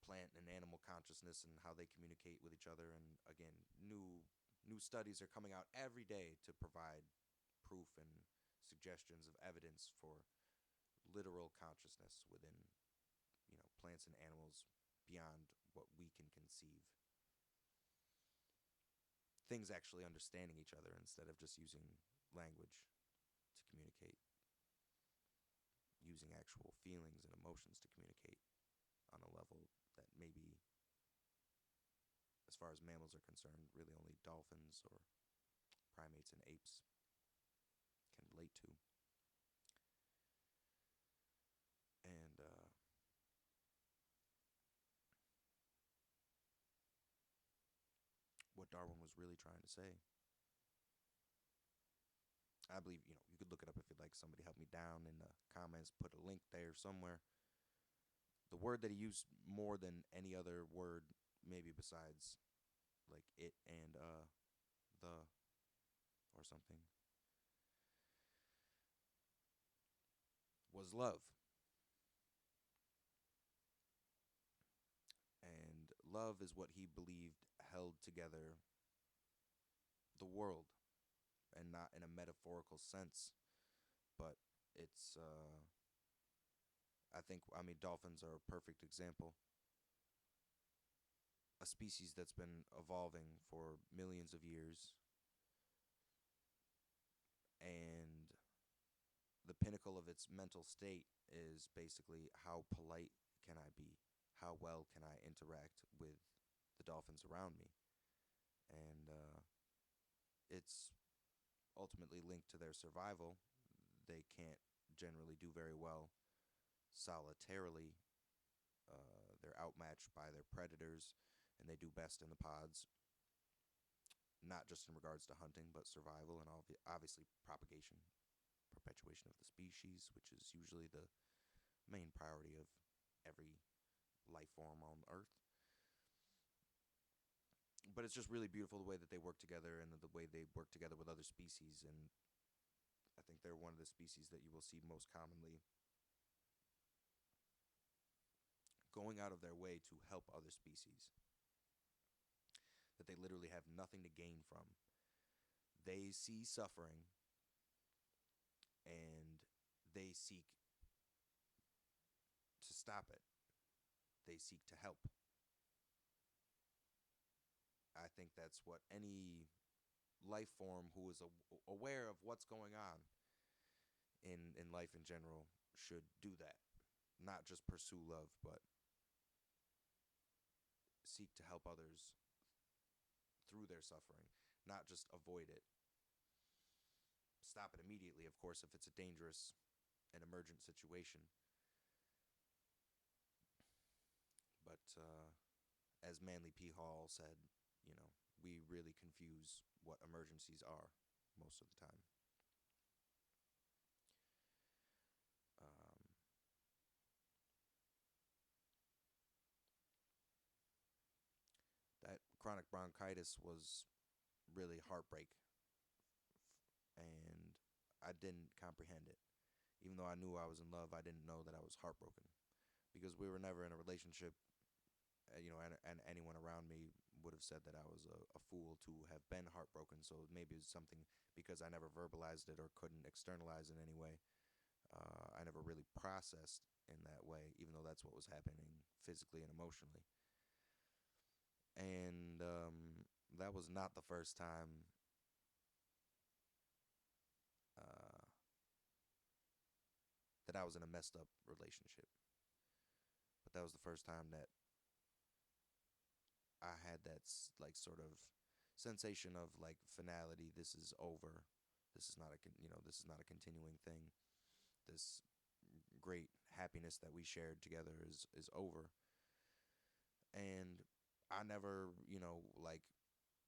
plant and animal consciousness and how they communicate with each other. And again, new studies are coming out every day to provide proof and suggestions of evidence for literal consciousness within plants and animals beyond what we can conceive. Things actually understanding each other instead of just using language to communicate, using actual feelings and emotions to communicate on a level that maybe, as far as mammals are concerned, really only dolphins or primates and apes can relate to. And what Darwin was really trying to say, I believe, you could look it up if you'd like. Somebody help me down in the comments, put a link there somewhere. The word that he used more than any other word, maybe besides like it and the or something, was love. And love is what he believed held together the world, and not in a metaphorical sense, but it's I mean dolphins are a perfect example. A species that's been evolving for millions of years, and the pinnacle of its mental state is basically how polite can I be? How well can I interact with the dolphins around me? And it's ultimately linked to their survival. They can't generally do very well solitarily. They're outmatched by their predators, and they do best in the pods, not just in regards to hunting, but survival and obviously propagation, perpetuation of the species, which is usually the main priority of every life form on Earth. But it's just really beautiful the way that they work together and the way they work together with other species. And I think they're one of the species that you will see most commonly going out of their way to help other species that they literally have nothing to gain from. They see suffering and they seek to stop it. They seek to help. I think that's what any life form who is aware of what's going on in life in general should do that. Not just pursue love, but seek to help others through their suffering, not just avoid it. Stop it immediately, of course, if it's a dangerous and emergent situation. But as Manly P. Hall said, you know, we really confuse what emergencies are most of the time. Um, that chronic bronchitis was really heartbreak, and I didn't comprehend it. Even though I knew I was in love, I didn't know that I was heartbroken because we were never in a relationship. And anyone around me would have said that I was a fool to have been heartbroken. So maybe it's something because I never verbalized it or couldn't externalize in any way. I never really processed in that way, even though that's what was happening physically and emotionally. And that was not the first time uh, that I was in a messed up relationship. But that was the first time that I had that like sort of sensation of like finality. This is over. This is not this is not a continuing thing. This great happiness that we shared together is over. And I never, like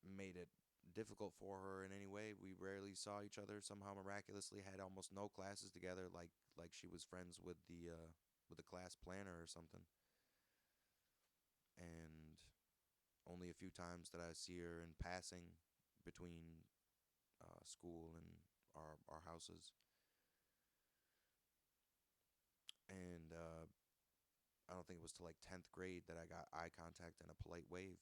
made it difficult for her in any way. We rarely saw each other. Somehow miraculously had almost no classes together like she was friends with the class planner or something. And only a few times that I see her in passing between school and our houses. And I don't think it was till like 10th grade that I got eye contact and a polite wave,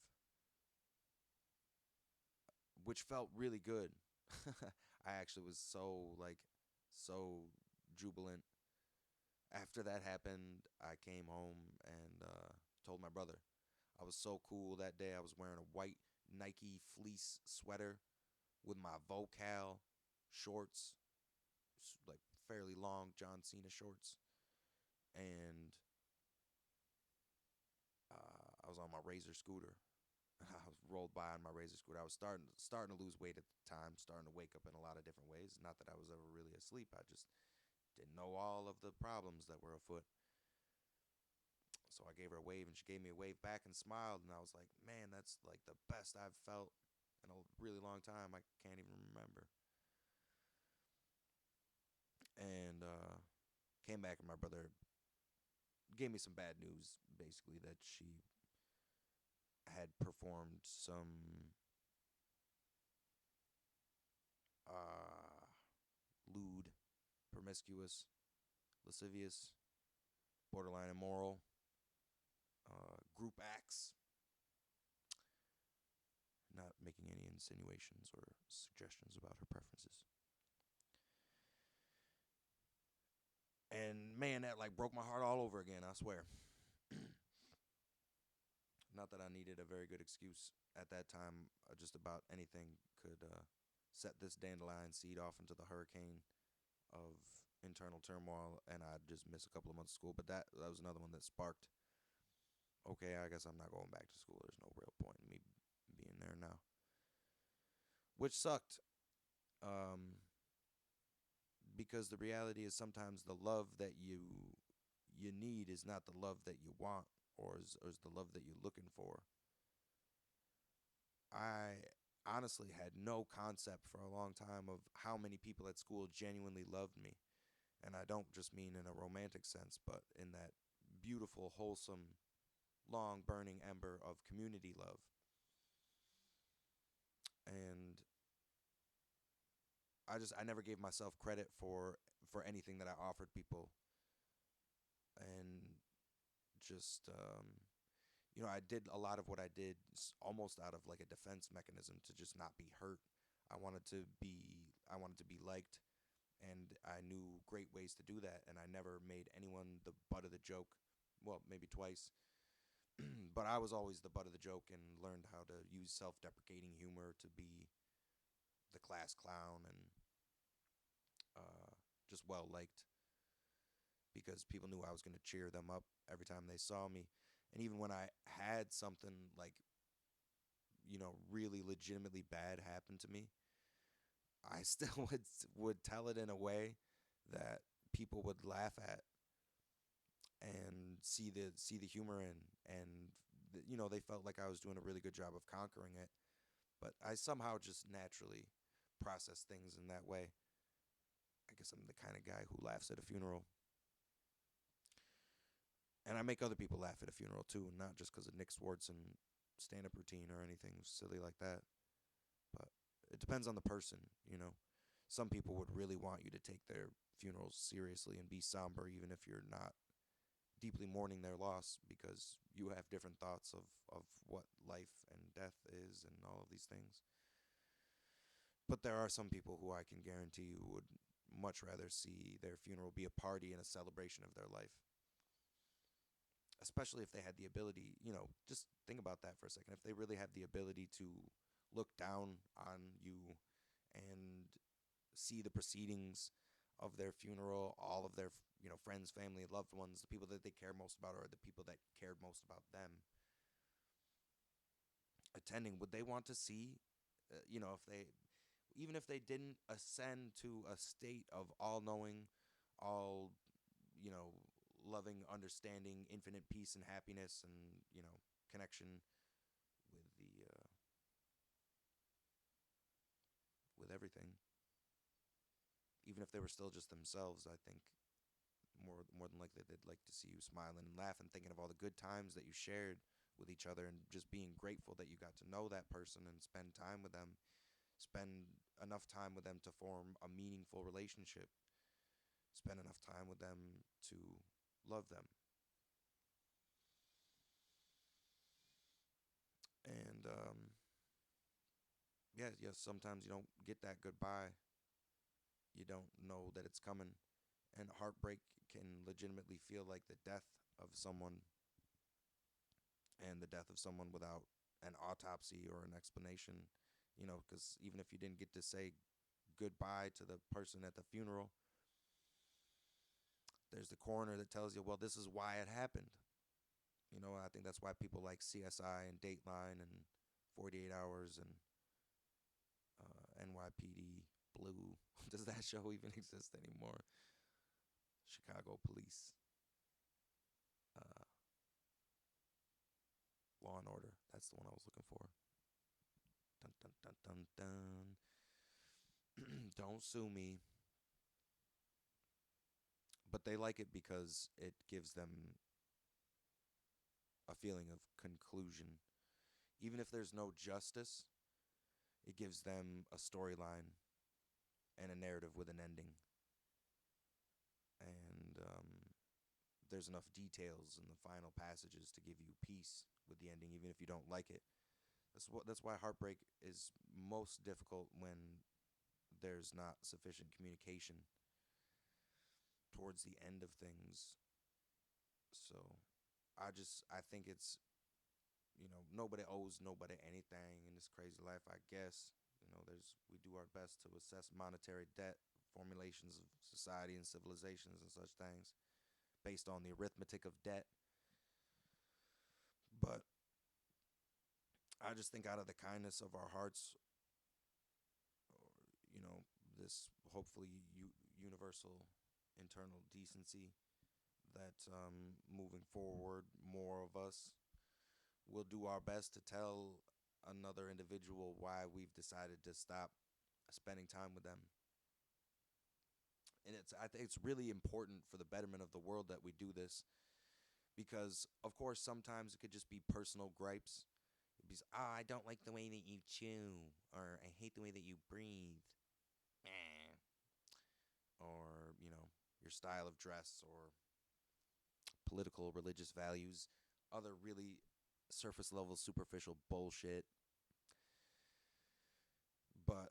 which felt really good. I actually was so jubilant. After that happened, I came home and told my brother. I was so cool that day. I was wearing a white Nike fleece sweater with my Vocal shorts, like fairly long John Cena shorts, and I was on my Razor scooter. I was rolled by on my Razor scooter. I was starting to lose weight at the time, starting to wake up in a lot of different ways. Not that I was ever really asleep. I just didn't know all of the problems that were afoot. So I gave her a wave, and she gave me a wave back and smiled. And I was like, man, that's like the best I've felt in a really long time. I can't even remember. And came back, and my brother gave me some bad news, basically that she had performed some uh, lewd, promiscuous, lascivious, borderline immoral group acts. Not making any insinuations or suggestions about her preferences. And man, that like broke my heart all over again, I swear. Not that I needed a very good excuse at that time. Just about anything could set this dandelion seed off into the hurricane of internal turmoil, and I'd just miss a couple of months of school. But that was another one that sparked. Okay, I guess I'm not going back to school. There's no real point in me being there now, which sucked. Um, because the reality is sometimes the love that you need is not the love that you want, or is the love that you're looking for. I honestly had no concept for a long time of how many people at school genuinely loved me. And I don't just mean in a romantic sense, but in that beautiful, wholesome, long burning ember of community love. And I never gave myself credit for anything that I offered people, and just I did a lot of what I did almost out of like a defense mechanism to just not be hurt. I wanted to be liked, and I knew great ways to do that, and I never made anyone the butt of the joke. Well, maybe twice, but I was always the butt of the joke and learned how to use self-deprecating humor to be the class clown and uh, just well liked because people knew I was going to cheer them up every time they saw me. And even when I had something like, really legitimately bad happen to me, I still would tell it in a way that people would laugh at and see the humor in, and they felt like I was doing a really good job of conquering it. But I somehow just naturally process things in that way. I guess I'm the kind of guy who laughs at a funeral. And I make other people laugh at a funeral too, not just because of Nick Swardson stand up routine or anything silly like that. But it depends on the person, you know. Some people would really want you to take their funerals seriously and be somber, even if you're not deeply mourning their loss, because you have different thoughts of what life and death is and all of these things. But there are some people who I can guarantee you would much rather see their funeral be a party and a celebration of their life. Especially if they had the ability, just think about that for a second. If they really have the ability to look down on you and see the proceedings of their funeral, all of their, friends, family, loved ones, the people that they care most about, or the people that cared most about them attending, would they want to see, if they, even if they didn't ascend to a state of all knowing, all, you know, loving, understanding, infinite peace and happiness and, connection with with everything. Even if they were still just themselves, I think more than likely they'd like to see you smiling and laughing, thinking of all the good times that you shared with each other, and just being grateful that you got to know that person and spend time with them, spend enough time with them to form a meaningful relationship, spend enough time with them to love them. And yeah, yes, sometimes you don't get that goodbye. You don't know that it's coming, and heartbreak can legitimately feel like the death of someone, and the death of someone without an autopsy or an explanation. Because even if you didn't get to say goodbye to the person at the funeral, there's the coroner that tells you, well, this is why it happened. I think that's why people like CSI and Dateline and 48 Hours and NYPD Blue. Does that show even exist anymore? Chicago Police, uh, Law and Order. That's the one I was looking for. Dun dun dun dun dun. Don't sue me. But they like it because it gives them a feeling of conclusion. Even if there's no justice, it gives them a storyline and a narrative with an ending. And there's enough details in the final passages to give you peace with the ending, even if you don't like it. That's why heartbreak is most difficult when there's not sufficient communication towards the end of things. So I think it's, nobody owes nobody anything in this crazy life, I guess. We do our best to assess monetary debt, formulations of society and civilizations and such things based on the arithmetic of debt. But I just think out of the kindness of our hearts, you know, this hopefully universal internal decency, that moving forward, more of us will do our best to tell another individual why we've decided to stop spending time with them. And I think it's really important for the betterment of the world that we do this, because of course sometimes it could just be personal gripes. It'd be, oh, I don't like the way that you chew, or I hate the way that you breathe. your style of dress or political, religious values, other really surface level, superficial bullshit. But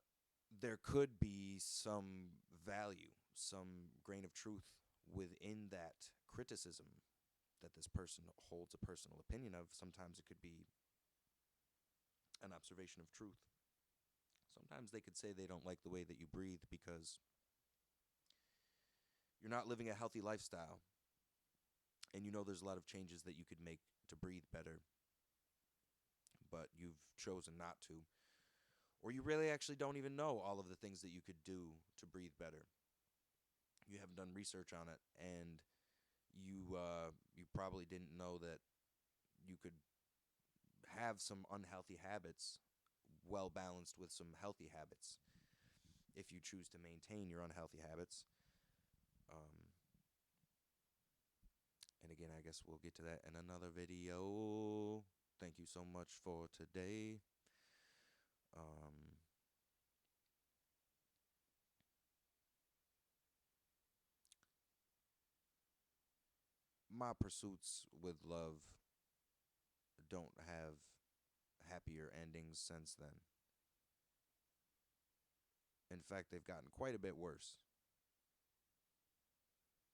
there could be some value, some grain of truth within that criticism that this person holds a personal opinion of. Sometimes it could be an observation of truth. Sometimes they could say they don't like the way that you breathe because you're not living a healthy lifestyle, and you know there's a lot of changes that you could make to breathe better, but you've chosen not to. Or you really actually don't even know all of the things that you could do to breathe better. You haven't done research on it, and you probably didn't know that you could have some unhealthy habits well balanced with some healthy habits if you choose to maintain your unhealthy habits. Um, and again, I guess we'll get to that in another video. Thank you so much for today. Um, my pursuits with love don't have happier endings since then. In fact, they've gotten quite a bit worse.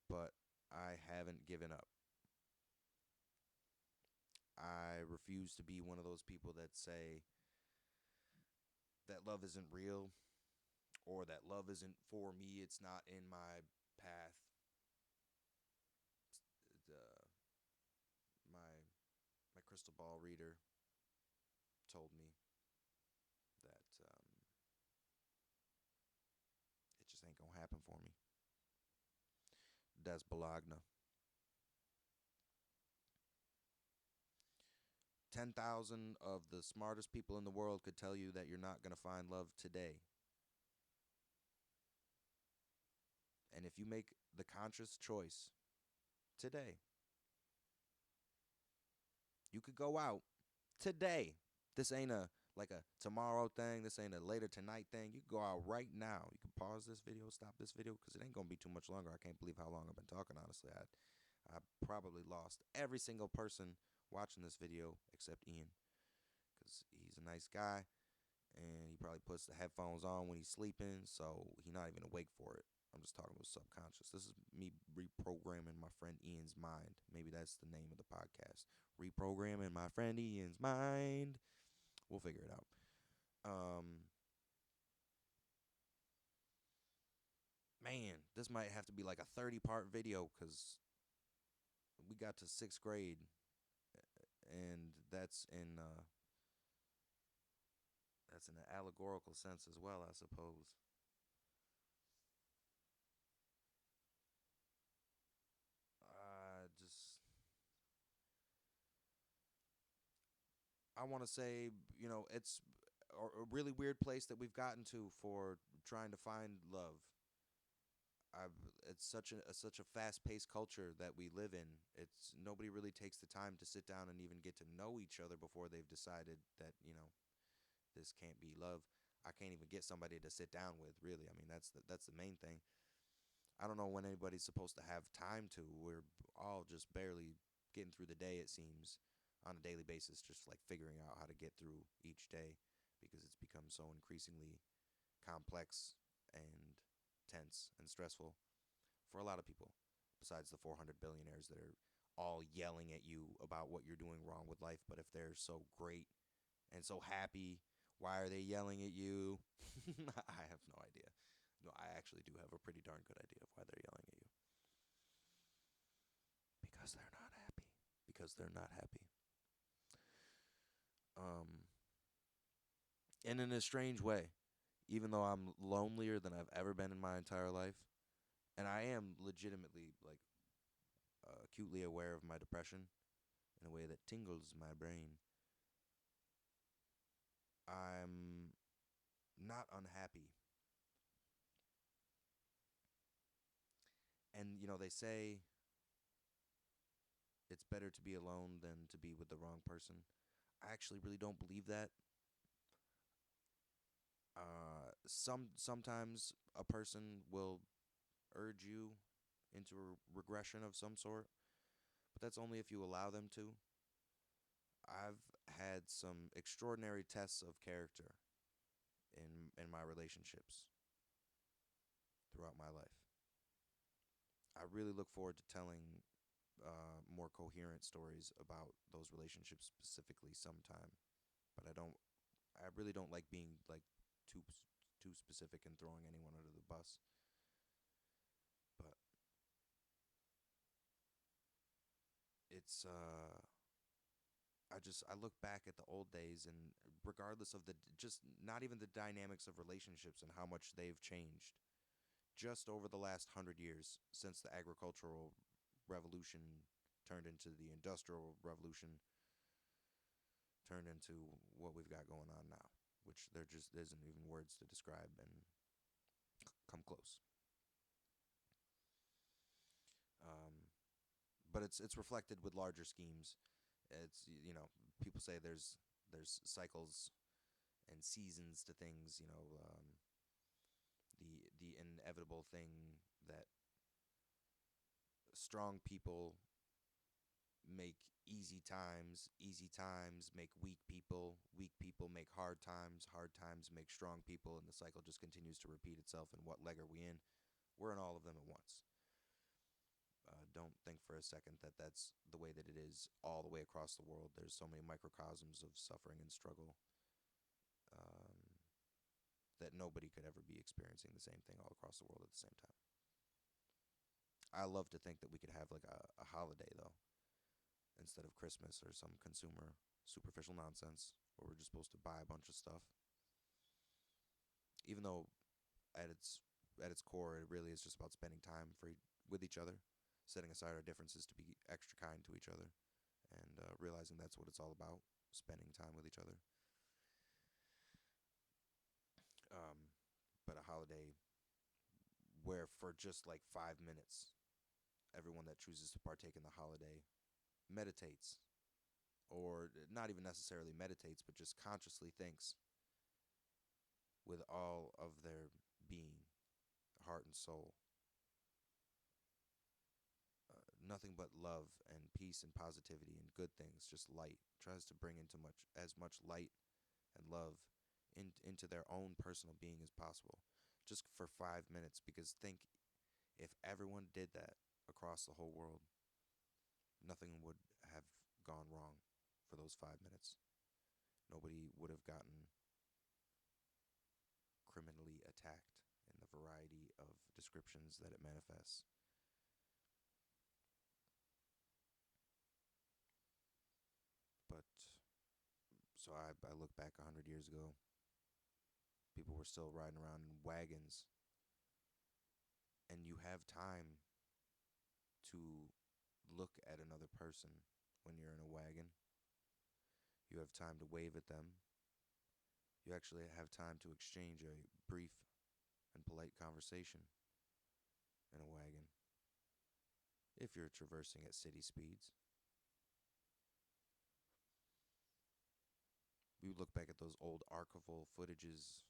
But I haven't given up. I refuse to be one of those people that say that love isn't real or that love isn't for me. It's not in my path. Uh, my crystal ball reader told me that it just ain't gonna happen for me. Des Bologna. 10,000 of the smartest people in the world could tell you that you're not gonna find love today. And if you make the conscious choice today, you could go out today. This ain't a like a tomorrow thing. This ain't a later tonight thing. You can go out right now. You can pause this video, stop this video, because it ain't gonna be too much longer. I can't believe how long I've been talking. Honestly, I probably lost every single person watching this video except Ian, because he's a nice guy and he probably puts the headphones on when he's sleeping, so he's not even awake for it. I'm just talking about subconscious. This is me reprogramming my friend Ian's mind. Maybe that's the name of the podcast. Reprogramming my friend Ian's mind. We'll figure it out. Man, this might have to be like a 30-part video because we got to sixth grade, and that's in an allegorical sense as well, I suppose. Just I want to say, it's a really weird place that we've gotten to for trying to find love. I've, it's such a fast-paced culture that we live in. It's nobody really takes the time to sit down and even get to know each other before they've decided that this can't be love. I can't even get somebody to sit down with, really. I mean, that's the main thing. I don't know when anybody's supposed to have time to. We're all just barely getting through the day, it seems, on a daily basis, just like figuring out how to get through each day because it's become so increasingly complex and tense and stressful for a lot of people, besides the 400 billionaires that are all yelling at you about what you're doing wrong with life. But if they're so great and so happy, why are they yelling at you? I have no idea. No, I actually do have a pretty darn good idea of why they're yelling at you. Because they're not happy. Because they're not happy. Um, and in a strange way, even though I'm lonelier than I've ever been in my entire life, and I am legitimately like acutely aware of my depression in a way that tingles my brain, I'm not unhappy. And they say it's better to be alone than to be with the wrong person. I actually really don't believe that. Sometimes a person will urge you into a regression of some sort, but that's only if you allow them to. I've had some extraordinary tests of character in my relationships throughout my life. I really look forward to telling more coherent stories about those relationships specifically sometime. But I really don't like being like too specific and throwing anyone under the bus. But it's I look back at the old days, and regardless of the just not even the dynamics of relationships and how much they've changed just over the last 100 years since the agricultural revolution turned into the industrial revolution, turned into what we've got going on now, which there just isn't even words to describe and come close. Um, but it's reflected with larger schemes. It's people say there's cycles and seasons to things. The inevitable thing that strong people make easy times make weak people make hard times make strong people, and the cycle just continues to repeat itself. And what leg are we in? We're in all of them at once. Don't think for a second that that's the way that it is all the way across the world. There's so many microcosms of suffering and struggle, um, that nobody could ever be experiencing the same thing all across the world at the same time. I love to think that we could have like a holiday though, instead of Christmas or some consumer superficial nonsense where we're just supposed to buy a bunch of stuff. Even though at its core, it really is just about spending time with each other, setting aside our differences to be extra kind to each other, and realizing that's what it's all about: spending time with each other. Um, but a holiday where for just like 5 minutes, everyone that chooses to partake in the holiday meditates, or not even necessarily meditates, but just consciously thinks with all of their being, heart and soul, nothing but love and peace and positivity and good things, just light. Tries to bring into much light and love into their own personal being as possible, just for 5 minutes. Because think, if everyone did that across the whole world, nothing would have gone wrong for those 5 minutes. Nobody would have gotten criminally attacked in the variety of descriptions that it manifests. But so I look back 100 years ago, people were still riding around in wagons, and you have time to look at another person when you're in a wagon. You have time to wave at them. You actually have time to exchange a brief and polite conversation in a wagon if you're traversing at city speeds. We look back at those old archival footages,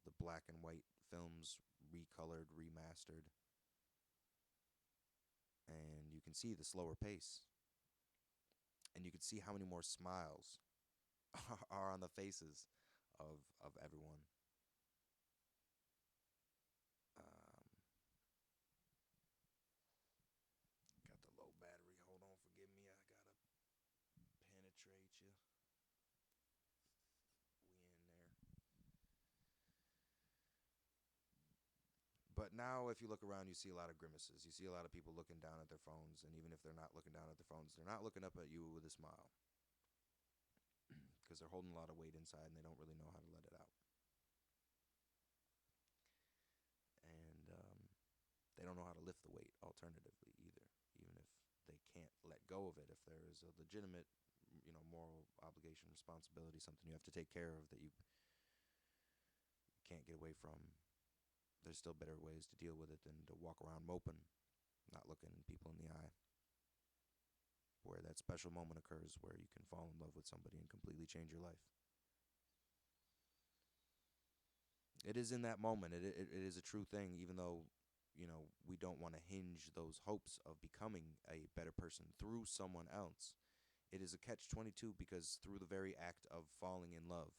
the black and white films, recolored, remastered, and you can see the slower pace. And you can see how many more smiles are on the faces of everyone. Um, got the low battery. Hold on, forgive me. I gotta penetrate you. We in there. But now, if you look around, you see a lot of grimaces. You see a lot of people looking down at their phones, and even if they're not looking down at their phones, they're not looking up at you with a smile because they're holding a lot of weight inside and they don't really know how to let it out. And they don't know how to lift the weight alternatively either, even if they can't let go of it. If there is a legitimate, moral obligation, responsibility, something you have to take care of that you can't get away from, there's still better ways to deal with it than to walk around moping, not looking people in the eye. Where that special moment occurs where you can fall in love with somebody and completely change your life. It is in that moment. It is a true thing, even though, we don't want to hinge those hopes of becoming a better person through someone else. It is a catch 22 because through the very act of falling in love,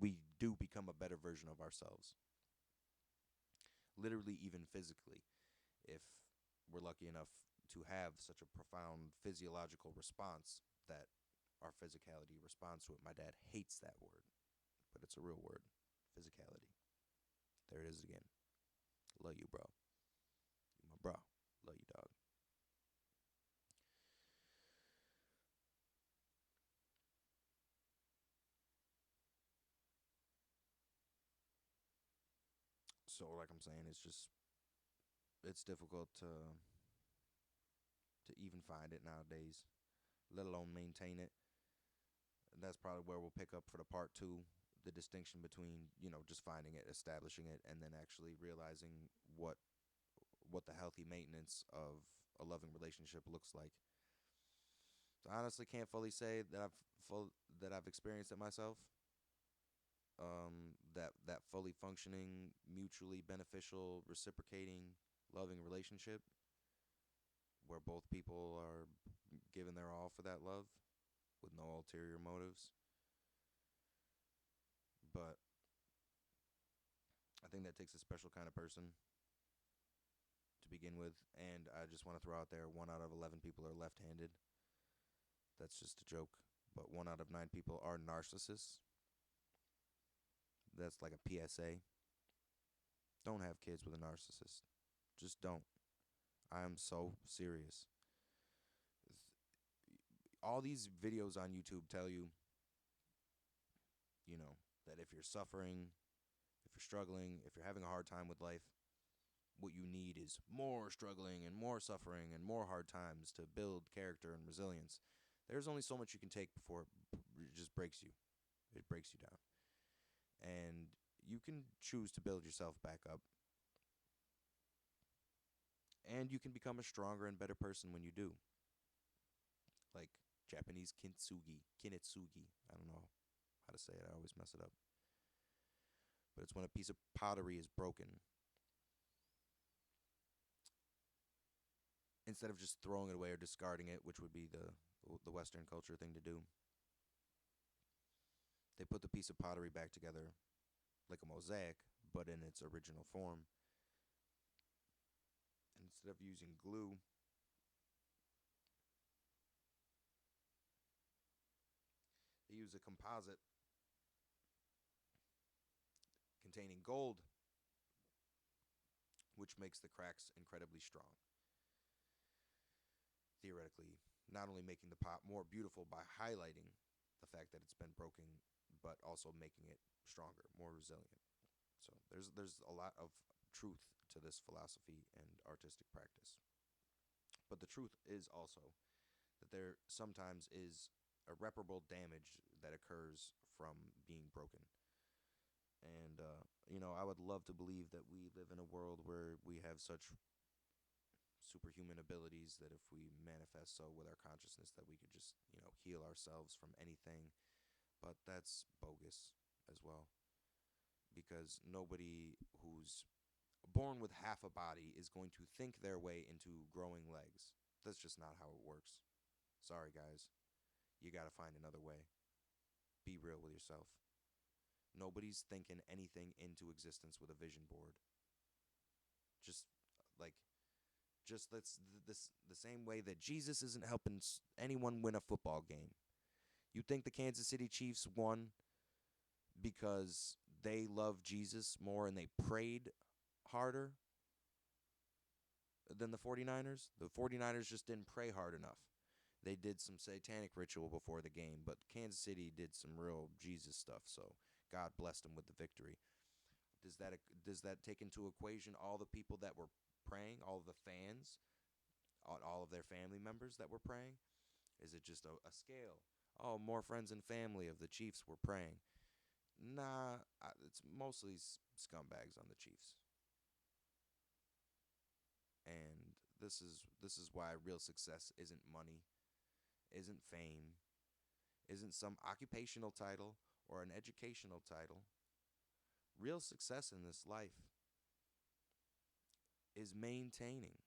we do become a better version of ourselves. Literally, even physically. If we're lucky enough to have such a profound physiological response that our physicality responds to it. My dad hates that word, but it's a real word. Physicality. There it is again. Love you, bro. You my bro. Love you, dog. So, like I'm saying, it's difficult to even find it nowadays, let alone maintain it. And that's probably where we'll pick up for the part two, the distinction between just finding it, establishing it, and then actually realizing what the healthy maintenance of a loving relationship looks like. So I honestly can't fully say that I've experienced it myself. That fully functioning, mutually beneficial, reciprocating, loving relationship where both people are giving their all for that love with no ulterior motives. But I think that takes a special kind of person to begin with. And I just want to throw out there, 1 out of 11 people are left-handed. That's just a joke. But 1 out of 9 people are narcissists. That's like a PSA. Don't have kids with a narcissist. Just don't. I am so serious. All these videos on YouTube tell you, that if you're suffering, if you're struggling, if you're having a hard time with life, what you need is more struggling and more suffering and more hard times to build character and resilience. There's only so much you can take before it just breaks you. It breaks you down. And you can choose to build yourself back up. And you can become a stronger and better person when you do. Like Japanese kinetsugi. I don't know how to say it. I always mess it up. But it's when a piece of pottery is broken. Instead of just throwing it away or discarding it, which would be the Western culture thing to do, they put the piece of pottery back together like a mosaic, but in its original form. And instead of using glue, they use a composite containing gold, which makes the cracks incredibly strong. Theoretically, not only making the pot more beautiful by highlighting the fact that it's been broken, but also making it stronger, more resilient. So there's a lot of truth to this philosophy and artistic practice. But the truth is also that there sometimes is irreparable damage that occurs from being broken. And I would love to believe that we live in a world where we have such superhuman abilities that if we manifest so with our consciousness that we could just, heal ourselves from anything. But that's bogus as well, because nobody who's born with half a body is going to think their way into growing legs. That's just not how it works. Sorry, guys. You got to find another way. Be real with yourself. Nobody's thinking anything into existence with a vision board. Just like just that's this the same way that Jesus isn't helping anyone win a football game. You think the Kansas City Chiefs won because they loved Jesus more and they prayed harder than the 49ers? The 49ers just didn't pray hard enough. They did some satanic ritual before the game, but Kansas City did some real Jesus stuff, so God blessed them with the victory. Does that take into equation all the people that were praying, all of the fans, all of their family members that were praying? Is it just a scale? Oh, more friends and family of the Chiefs were praying. Nah, it's mostly scumbags on the Chiefs. And this is why real success isn't money, isn't fame, isn't some occupational title or an educational title. Real success in this life is maintaining,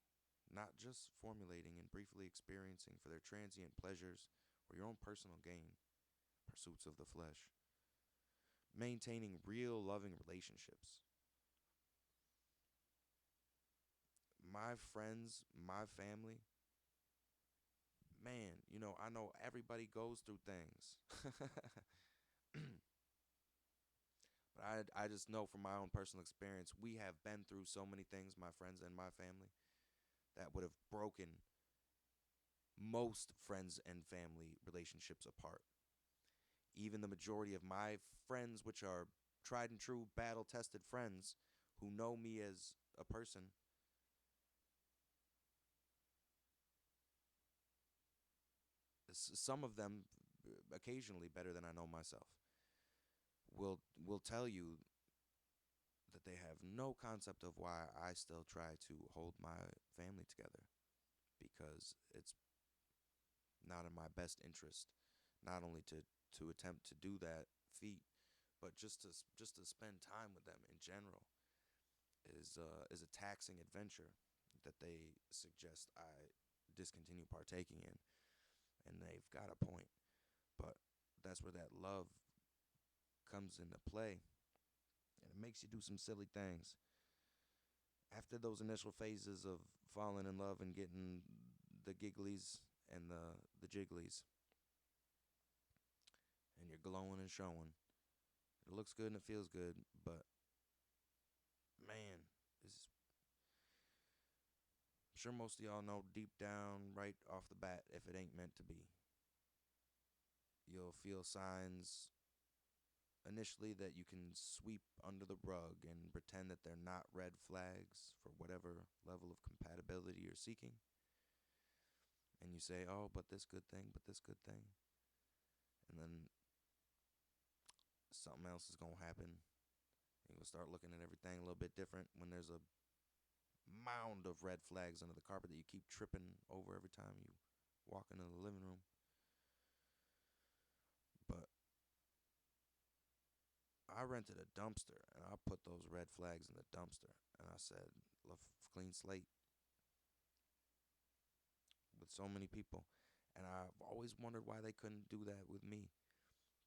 not just formulating and briefly experiencing for their transient pleasures or your own personal gain, pursuits of the flesh. Maintaining real loving relationships. My friends, my family, man, I know everybody goes through things. But I just know from my own personal experience, we have been through so many things, my friends and my family, that would have broken most friends and family relationships apart. Even the majority of my friends, which are tried and true, battle tested friends who know me as a person, some of them occasionally better than I know myself, will tell you that they have no concept of why I still try to hold my family together, because it's not in my best interest not only to attempt to do that feat, but just to spend time with them in general is a taxing adventure that they suggest I discontinue partaking in, and they've got a point. But that's where that love comes into play, and it makes you do some silly things. After those initial phases of falling in love and getting the gigglies and the jigglies, and you're glowing and showing, it looks good and it feels good, but man, it's, I'm sure most of y'all know deep down, right off the bat, if it ain't meant to be. You'll feel signs initially that you can sweep under the rug and pretend that they're not red flags for whatever level of compatibility you're seeking. And you say, oh, but this good thing, but this good thing. And then something else is going to happen. You'll start looking at everything a little bit different when there's a mound of red flags under the carpet that you keep tripping over every time you walk into the living room. But I rented a dumpster and I put those red flags in the dumpster and I said, clean slate with so many people. And I've always wondered why they couldn't do that with me,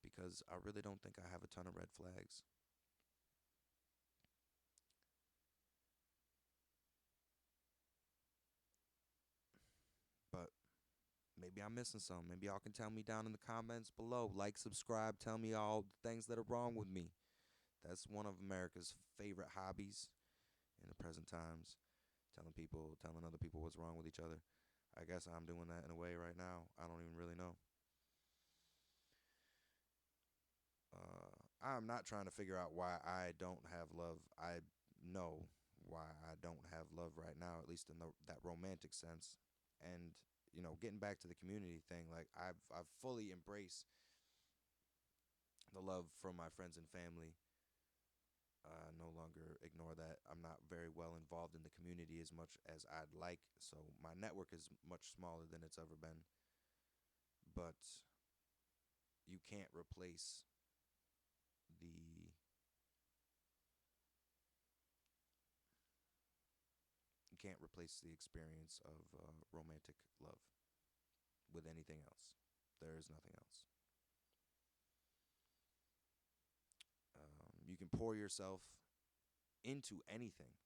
because I really don't think I have a ton of red flags. But maybe I'm missing some. Maybe y'all can tell me down in the comments below. Like, subscribe, tell me all the things that are wrong with me. That's one of America's favorite hobbies in the present times. Telling other people what's wrong with each other. I guess I'm doing that in a way right now. I don't even really know. I'm not trying to figure out why I don't have love. I know why I don't have love right now, at least in that romantic sense. And getting back to the community thing, like I've fully embraced the love from my friends and family. No longer ignore that. I'm not very well involved in the community as much as I'd like, so my network is much smaller than it's ever been. But you can't replace the you can't replace the experience of romantic love with anything else. There is nothing else. You can pour yourself into anything,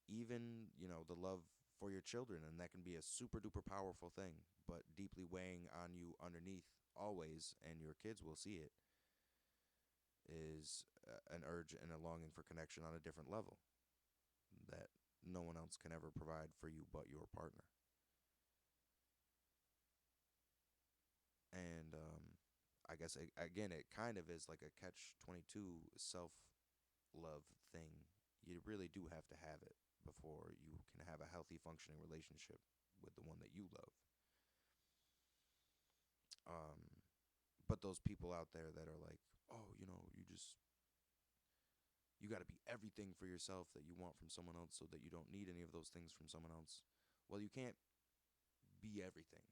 even the love for your children, and that can be a super duper powerful thing, but deeply weighing on you underneath always, and your kids will see it, is an urge and a longing for connection on a different level that no one else can ever provide for you but your partner. And I guess again, it kind of is like a catch 22 self love thing. You really do have to have it before you can have a healthy functioning relationship with the one that you love. Um, but those people out there that are like, oh, you got to be everything for yourself that you want from someone else so that you don't need any of those things from someone else. Well, you can't be everything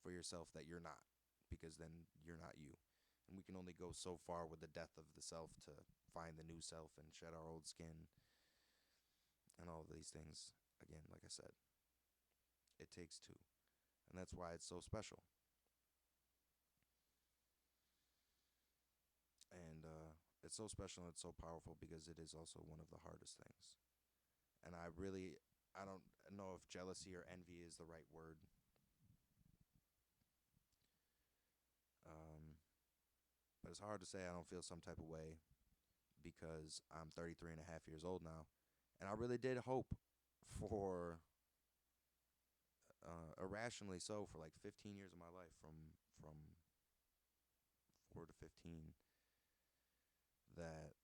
for yourself that you're not, because then you're not you. And we can only go so far with the death of the self to find the new self and shed our old skin. and all of these things. Again, like I said, it takes two, and that's why it's so special. And it's so special and it's so powerful because it is also one of the hardest things. And I don't know if jealousy or envy is the right word. Um, but it's hard to say I don't feel some type of way because I'm 33 and a half years old now. And I really did hope for, irrationally so, for like 15 years of my life, from 4 to 15, that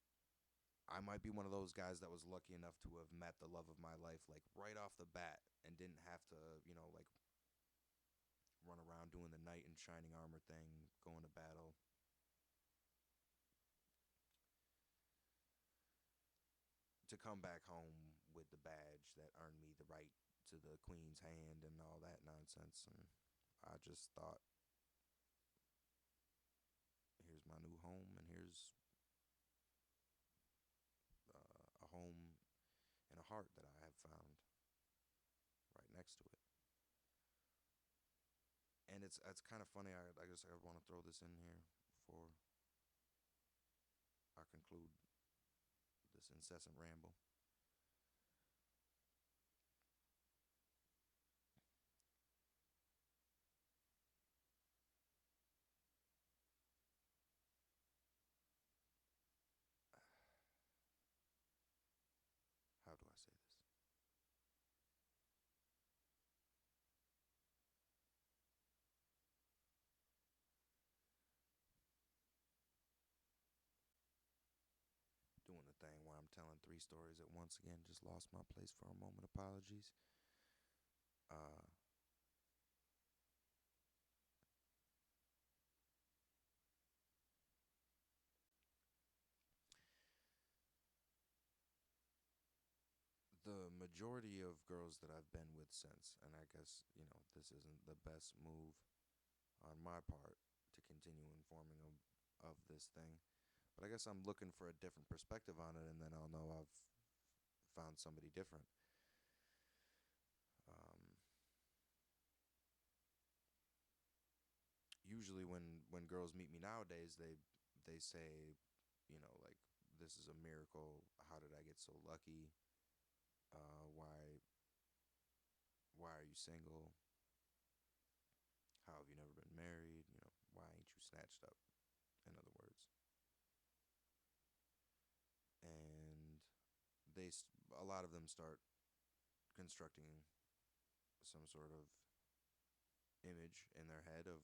I might be one of those guys that was lucky enough to have met the love of my life like right off the bat and didn't have to, like run around doing the knight in shining armor thing, going to battle, to come back home with the badge that earned me the right to the queen's hand and all that nonsense. And I just thought, here's my new home, and here's a home and a heart that I have found right next to it. And it's kind of funny. I guess I want to throw this in here before I conclude this incessant ramble. How do I say this? Doing the thing where I'm telling three stories at once again. Just lost my place for a moment. Apologies. Uh, the majority of girls that I've been with since, and I guess, this isn't the best move on my part to continue informing them of this thing, but I guess I'm looking for a different perspective on it, and then I'll know I've found somebody different. Um, Usually, when girls meet me nowadays, they say, like, this is a miracle. How did I get so lucky? Why are you single? How have you never been married? Why ain't you snatched up? In other words, and a lot of them start constructing some sort of image in their head of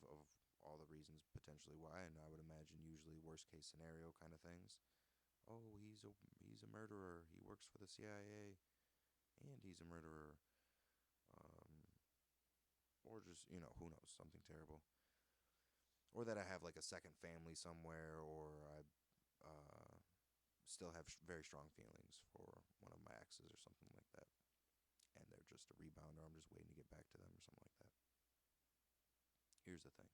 all the reasons potentially why, and I would imagine usually worst case scenario kind of things. Oh, he's a murderer. He works for the CIA, and he's a murderer. Um, or just, who knows, something terrible. Or that I have like a second family somewhere, or I uh, still have very strong feelings for one of my exes or something like that, and they're just a rebounder. I'm just waiting to get back to them or something like that. Here's the thing: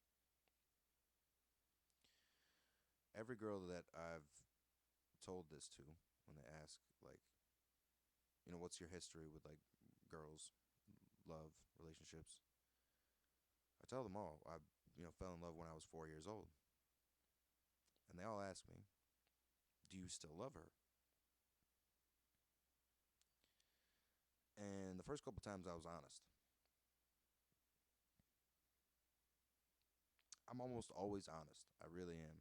every girl that I've told this to, when they ask, like, what's your history with like girls, love, relationships, I tell them all I, fell in love when I was 4 years old, and they all ask me, "Do you still love her?" And the first couple times I was honest. I'm almost always honest. I really am.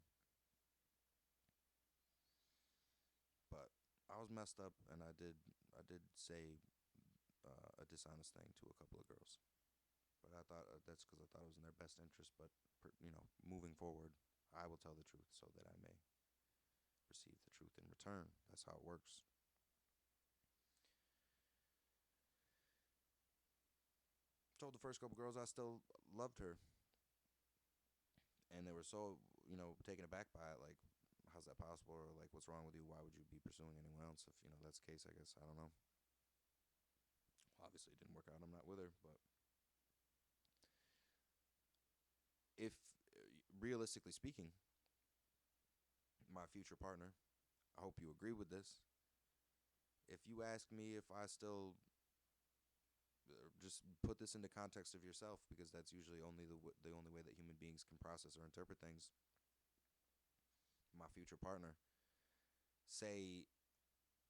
But I was messed up, and I did say a dishonest thing to a couple of girls. But I thought, that's because I thought it was in their best interest. But moving forward, I will tell the truth so that I may receive the truth in return. That's how it works. Told the first couple girls I still loved her, and they were so, taken aback by it. Like, how's that possible? Or like, what's wrong with you? Why would you be pursuing anyone else if that's the case? I guess I don't know. Well, obviously, it didn't work out. I'm not with her, but if, realistically speaking, my future partner, I hope you agree with this. If you ask me if I still just put this into context of yourself, because that's usually the only way that human beings can process or interpret things. My future partner, say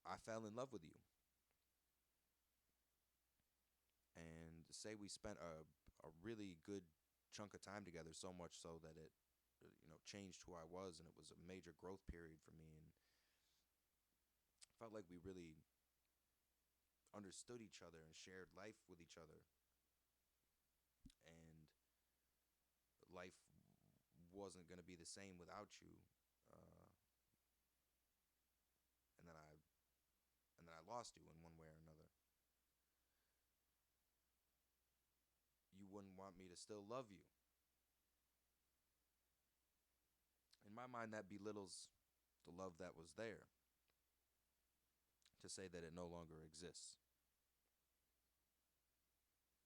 I fell in love with you, and say we spent a really good chunk of time together, so much so that it changed who I was, and it was a major growth period for me, and felt like we really understood each other and shared life with each other, and life wasn't going to be the same without you. uh, and then I lost you in one way or another. You wouldn't want me to still love you. In my mind, that belittles the love that was there, to say that it no longer exists,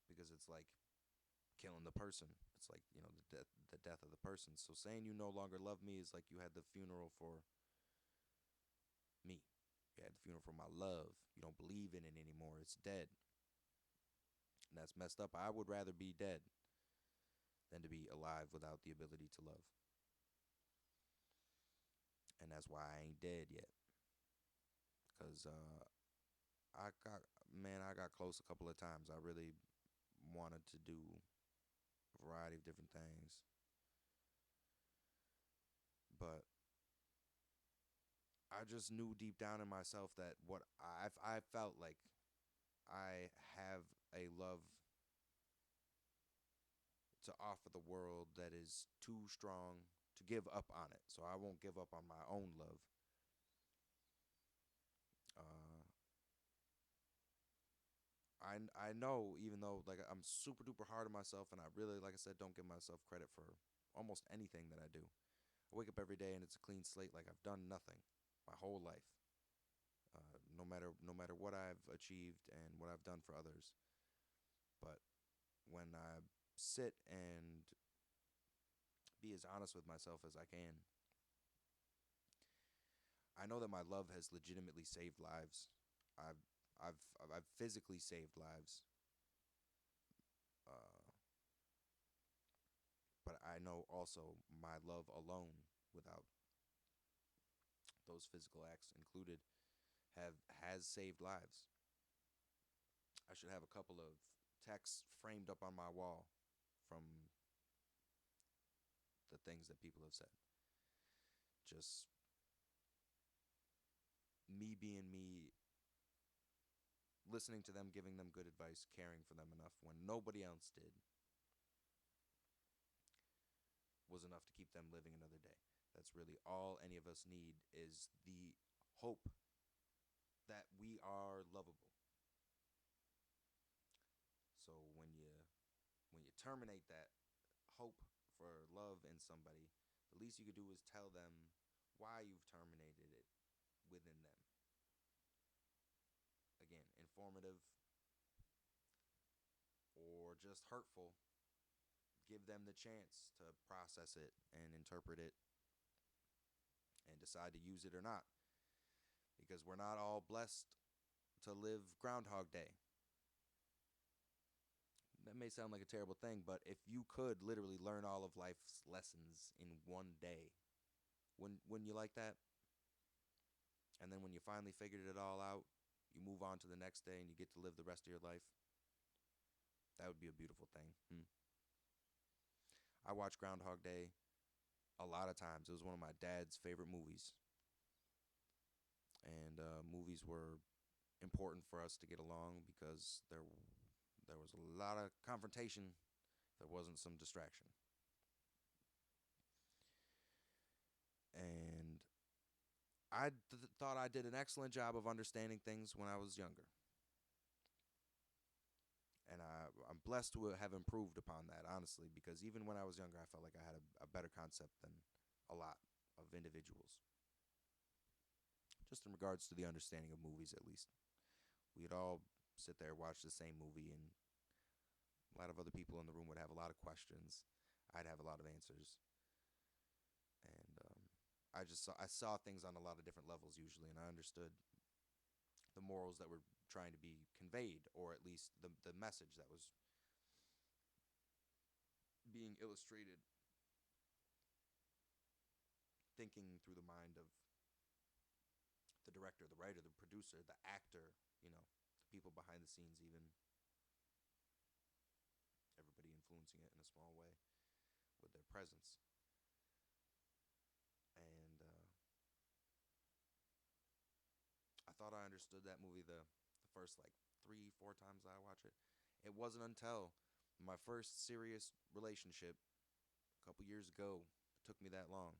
because it's like killing the person. It's like, the death of the person. So saying you no longer love me is like you had the funeral for me. You had the funeral for my love. You don't believe in it anymore. It's dead. And that's messed up. I would rather be dead than to be alive without the ability to love. And that's why I ain't dead yet. Cause I got I got close a couple of times. I really wanted to do a variety of different things, but I just knew deep down in myself that what I felt like I have a love to offer the world that is too strong to give up on it. So I won't give up on my own love. Uh, I know, even though like I'm super duper hard on myself, and I really, like I said, don't give myself credit for almost anything that I do. I wake up every day and it's a clean slate, like I've done nothing my whole life. No matter what I've achieved and what I've done for others. But when I sit and be as honest with myself as I can, I know that my love has legitimately saved lives. I've I've physically saved lives, uh, but I know also my love alone, without those physical acts included, have has saved lives. I should have a couple of texts framed up on my wall from the things that people have said. Just me being me, listening to them, giving them good advice, caring for them enough when nobody else did, was enough to keep them living another day. That's really all any of us need, is the hope that we are lovable. So when you terminate that hope for love in somebody, the least you could do is tell them why you've terminated it within them. Again, informative or just hurtful, give them the chance to process it and interpret it and decide to use it or not. Because we're not all blessed to live Groundhog Day. That may sound like a terrible thing, but if you could literally learn all of life's lessons in one day, wouldn't you like that? And then when you finally figured it all out, you move on to the next day and you get to live the rest of your life. That would be a beautiful thing. I watched Groundhog Day a lot of times. It was one of my dad's favorite movies. And movies were important for us to get along, because there was a lot of confrontation. There wasn't some distraction. And thought I did an excellent job of understanding things when I was younger. And I'm blessed to have improved upon that, honestly, because even when I was younger, I felt like I had a better concept than a lot of individuals, just in regards to the understanding of movies, at least. We'd all sit there, watch the same movie, and a lot of other people in the room would have a lot of questions. I'd have a lot of answers. And I saw things on a lot of different levels usually, and I understood the morals that were trying to be conveyed, or at least the message that was being illustrated, thinking through the mind of the director, the writer, the producer, the actor, the people behind the scenes, even everybody influencing it in a small way with their presence. And I thought I understood that movie the first like 3 4 times that I watch it. It wasn't until my first serious relationship a couple years ago, it took me that long.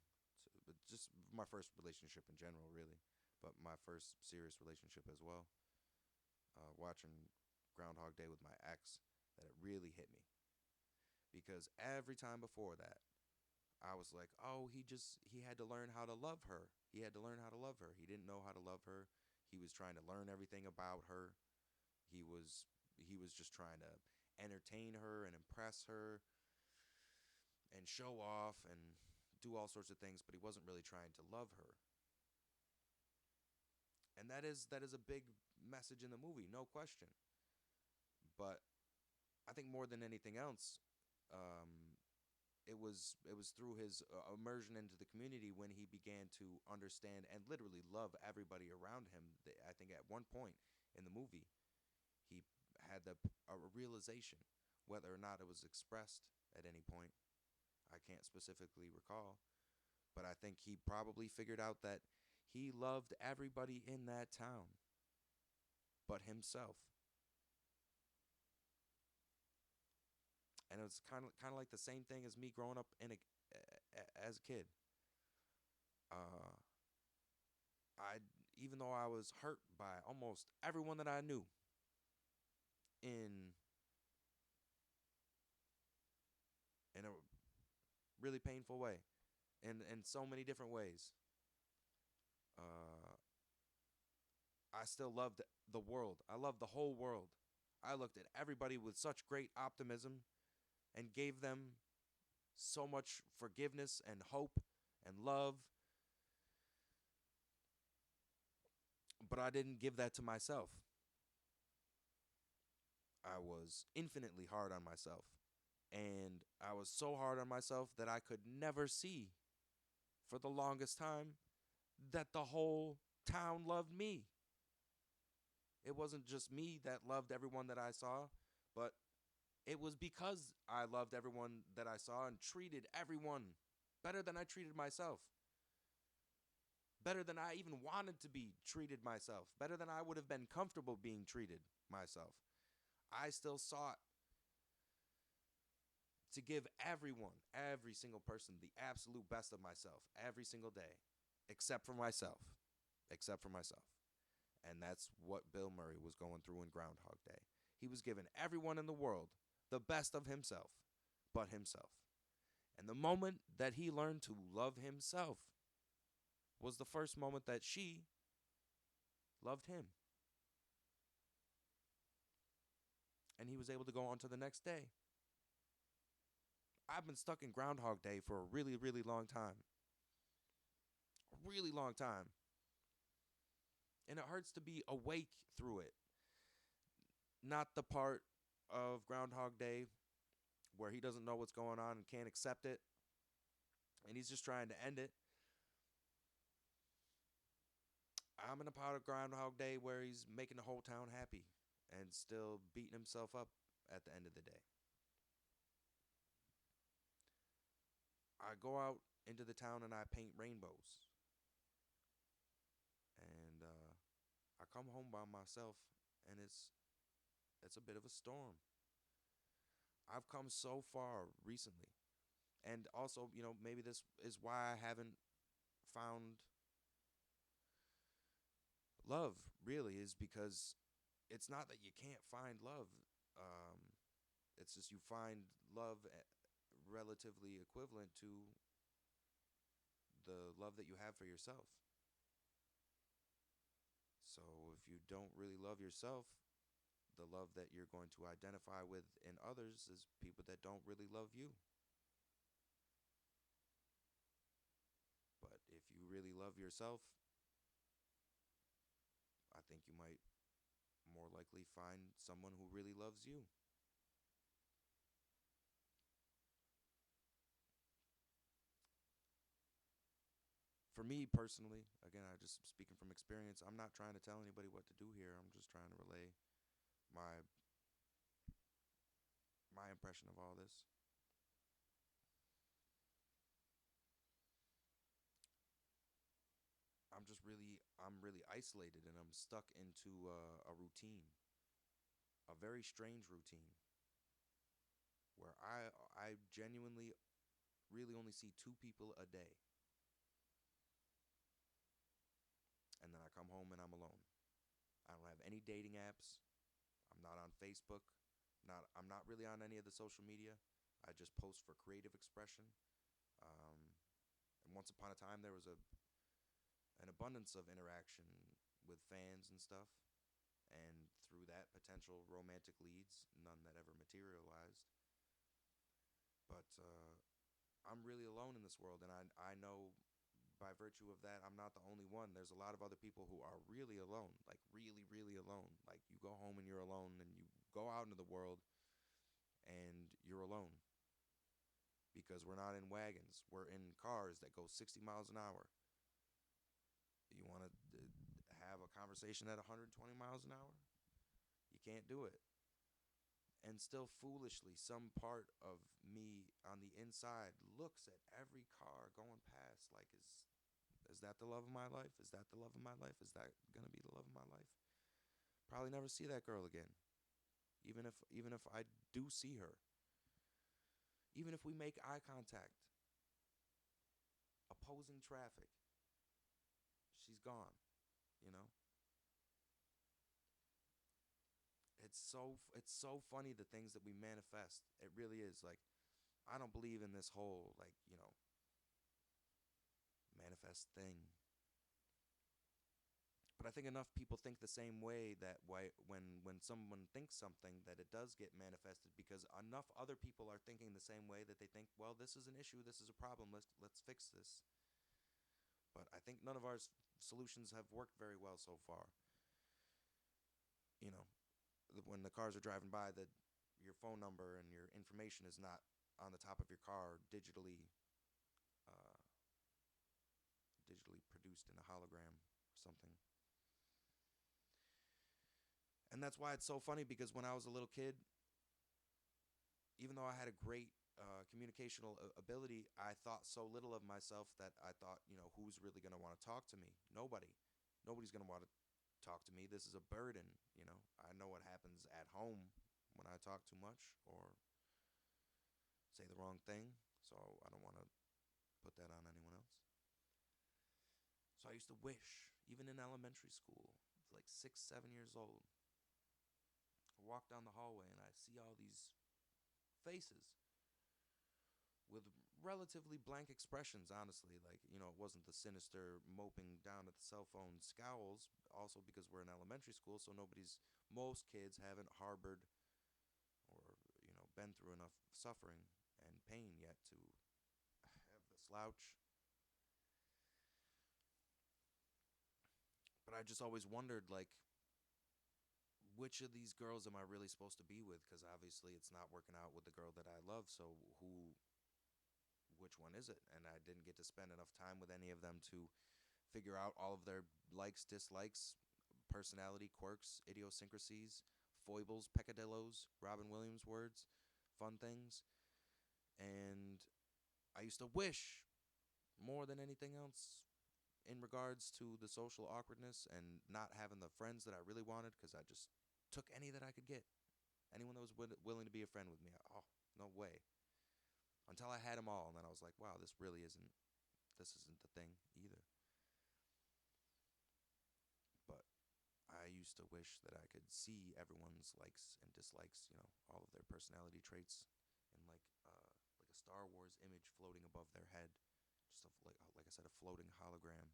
But just my first relationship in general, really, but my first serious relationship as well. Watching Groundhog Day with my ex, that it really hit me, because every time before that, I was like, oh, he had to learn how to love her. He had to learn how to love her. He didn't know how to love her. He was trying to learn everything about her. He was just trying to entertain her and impress her and show off and do all sorts of things, but he wasn't really trying to love her. And that is a big message in the movie, no question. But I think more than anything else, it was through his immersion into the community when he began to understand and literally love everybody around him. I think at one point in the movie, he had a realization, whether or not it was expressed at any point. I can't specifically recall, but I think he probably figured out that he loved everybody in that town but himself. And it was kind of like the same thing as me growing up as a kid. Uh, I Even though I was hurt by almost everyone that I knew in a really painful way, in so many different ways, uh, I still loved the world. I loved the whole world. I looked at everybody with such great optimism and gave them so much forgiveness and hope and love, but I didn't give that to myself. I was infinitely hard on myself. And I was so hard on myself that I could never see for the longest time that the whole town loved me. It wasn't just me that loved everyone that I saw, but it was because I loved everyone that I saw and treated everyone better than I treated myself, better than I even wanted to be treated myself, better than I would have been comfortable being treated myself. I still sought to give everyone, every single person, the absolute best of myself every single day, except for myself. Except for myself. And that's what Bill Murray was going through in Groundhog Day. He was giving everyone in the world the best of himself, but himself. And the moment that he learned to love himself was the first moment that she loved him. And he was able to go on to the next day. I've been stuck in Groundhog Day for a really, really long time. A really long time. And it hurts to be awake through it. Not the part of Groundhog Day where he doesn't know what's going on and can't accept it, and he's just trying to end it. I'm in a part of Groundhog Day where he's making the whole town happy and still beating himself up at the end of the day. I go out into the town and I paint rainbows. And I come home by myself, and it's a bit of a storm. I've come so far recently. And also, maybe this is why I haven't found love, really, is because it's not that you can't find love. Um, it's just you find love relatively equivalent to the love that you have for yourself. So if you don't really love yourself, the love that you're going to identify with in others is people that don't really love you. But if you really love yourself, I think you might more likely find someone who really loves you. For me personally, again, I just speaking from experience, I'm not trying to tell anybody what to do here. I'm just trying to relay my my impression of all this. I'm really isolated and I'm stuck into a routine, a very strange routine where I genuinely really only see two people a day, and then I come home and I'm alone. I don't have any dating apps. I'm not on Facebook. I'm not really on any of the social media. I just post for creative expression. Um, and once upon a time, there was an abundance of interaction with fans and stuff. And through that, potential romantic leads, none that ever materialized. But I'm really alone in this world, and I know by virtue of that, I'm not the only one. There's a lot of other people who are really alone, like really, really alone. Like you go home and you're alone, and you go out into the world and you're alone because we're not in wagons. We're in cars that go 60 miles an hour. You want to have a conversation at 120 miles an hour? You can't do it. And still foolishly, some part of me on the inside looks at every car going past like, is that the love of my life? Is that the love of my life? Is that gonna be the love of my life? Probably never see that girl again. Even if I do see her, even if we make eye contact, opposing traffic, she's gone. You know, it's so funny the things that we manifest. It really is. Like I don't believe in this whole like manifest thing. But I think enough people think the same way that why when someone thinks something that it does get manifested because enough other people are thinking the same way that they think, well, this is an issue, this is a problem, let's fix this. But I think none of our solutions have worked very well so far. You know, when the cars are driving by, that your phone number and your information is not on the top of your car uh, digitally produced in a hologram or something. And that's why it's so funny because when I was a little kid, even though I had a great communicational ability, I thought so little of myself that I thought, who's really going to want to talk to me? Nobody. Nobody's going to want to talk to me. This is a burden. I know what happens at home when I talk too much or say the wrong thing. So I don't want to put that on anyone else. So I used to wish, even in elementary school, like 6, 7 years old, I walk down the hallway and I see all these faces with relatively blank expressions, honestly. Like, it wasn't the sinister moping down at the cell phone scowls, also because we're in elementary school, so most kids haven't harbored or, been through enough suffering and pain yet to have the slouch. But I just always wondered, like, which of these girls am I really supposed to be with? Because obviously it's not working out with the girl that I love, so which one is it? And I didn't get to spend enough time with any of them to figure out all of their likes, dislikes, personality quirks, idiosyncrasies, foibles, peccadillos, Robin Williams words, fun things. And I used to wish more than anything else in regards to the social awkwardness and not having the friends that I really wanted because I just took any that I could get. Anyone that was willing to be a friend with me. Oh, no way. Until I had them all, and then I was like, wow, this isn't the thing either. But I used to wish that I could see everyone's likes and dislikes, all of their personality traits, and like a Star Wars image floating above their head, just like I said, a floating hologram.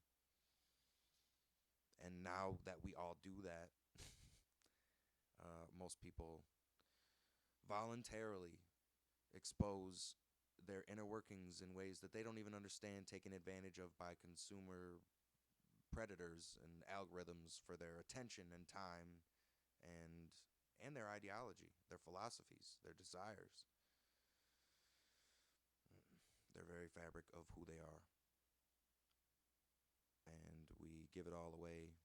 And now that we all do that, most people voluntarily expose their inner workings in ways that they don't even understand, taken advantage of by consumer predators and algorithms for their attention and time and their ideology, their philosophies, their desires, their very fabric of who they are. And we give it all away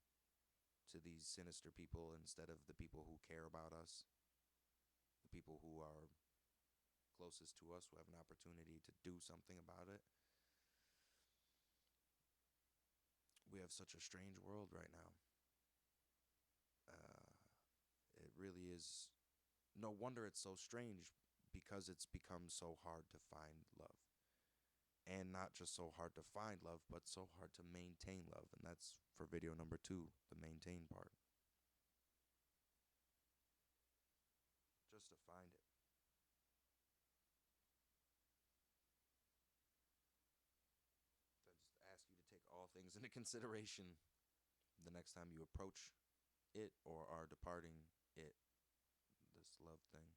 to these sinister people instead of the people who care about us, the people who are closest to us, who have an opportunity to do something about it. We have such a strange world right now. Uh, it really is. No wonder it's so strange, because it's become so hard to find love. And not just so hard to find love, but so hard to maintain love. And that's for video number 2, the maintain part. Just to find it. I just ask you to take all things into consideration the next time you approach it or are departing it, this love thing.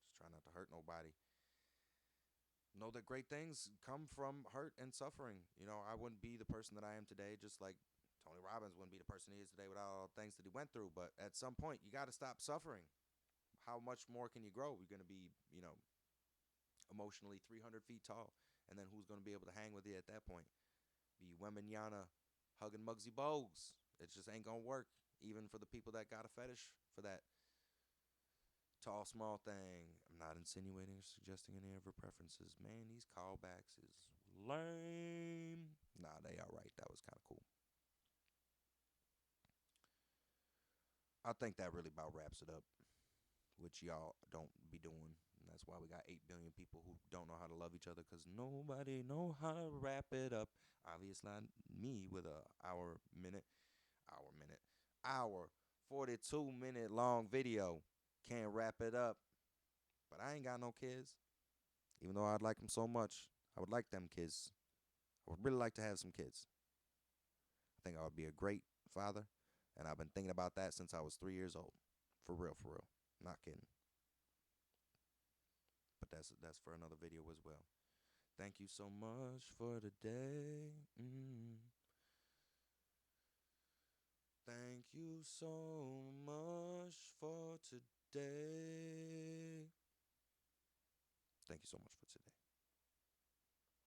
Just try not to hurt nobody. Know that great things come from hurt and suffering. You know, I wouldn't be the person that I am today, just like Tony Robbins wouldn't be the person he is today without all the things that he went through. But at some point, you got to stop suffering. How much more can you grow? You're going to be, emotionally 300 feet tall. And then who's going to be able to hang with you at that point? Be Wembenyana hugging Muggsy Bogues. It just ain't going to work, even for the people that got a fetish for that tall, small thing. I'm not insinuating or suggesting any of her preferences. Man, these callbacks is lame. Nah, they alright. That was kind of cool. I think that really about wraps it up, which y'all don't be doing. And that's why we got 8 billion people who don't know how to love each other, because nobody know how to wrap it up. Obviously, not me with hour 42-minute long video can't wrap it up. But I ain't got no kids, even though I'd like them so much. I would like them kids. I would really like to have some kids. I think I would be a great father, and I've been thinking about that since I was 3 years old. For real, for real. Not kidding. But that's for another video as well. Thank you so much for today. Thank you so much for today. Thank you so much for today.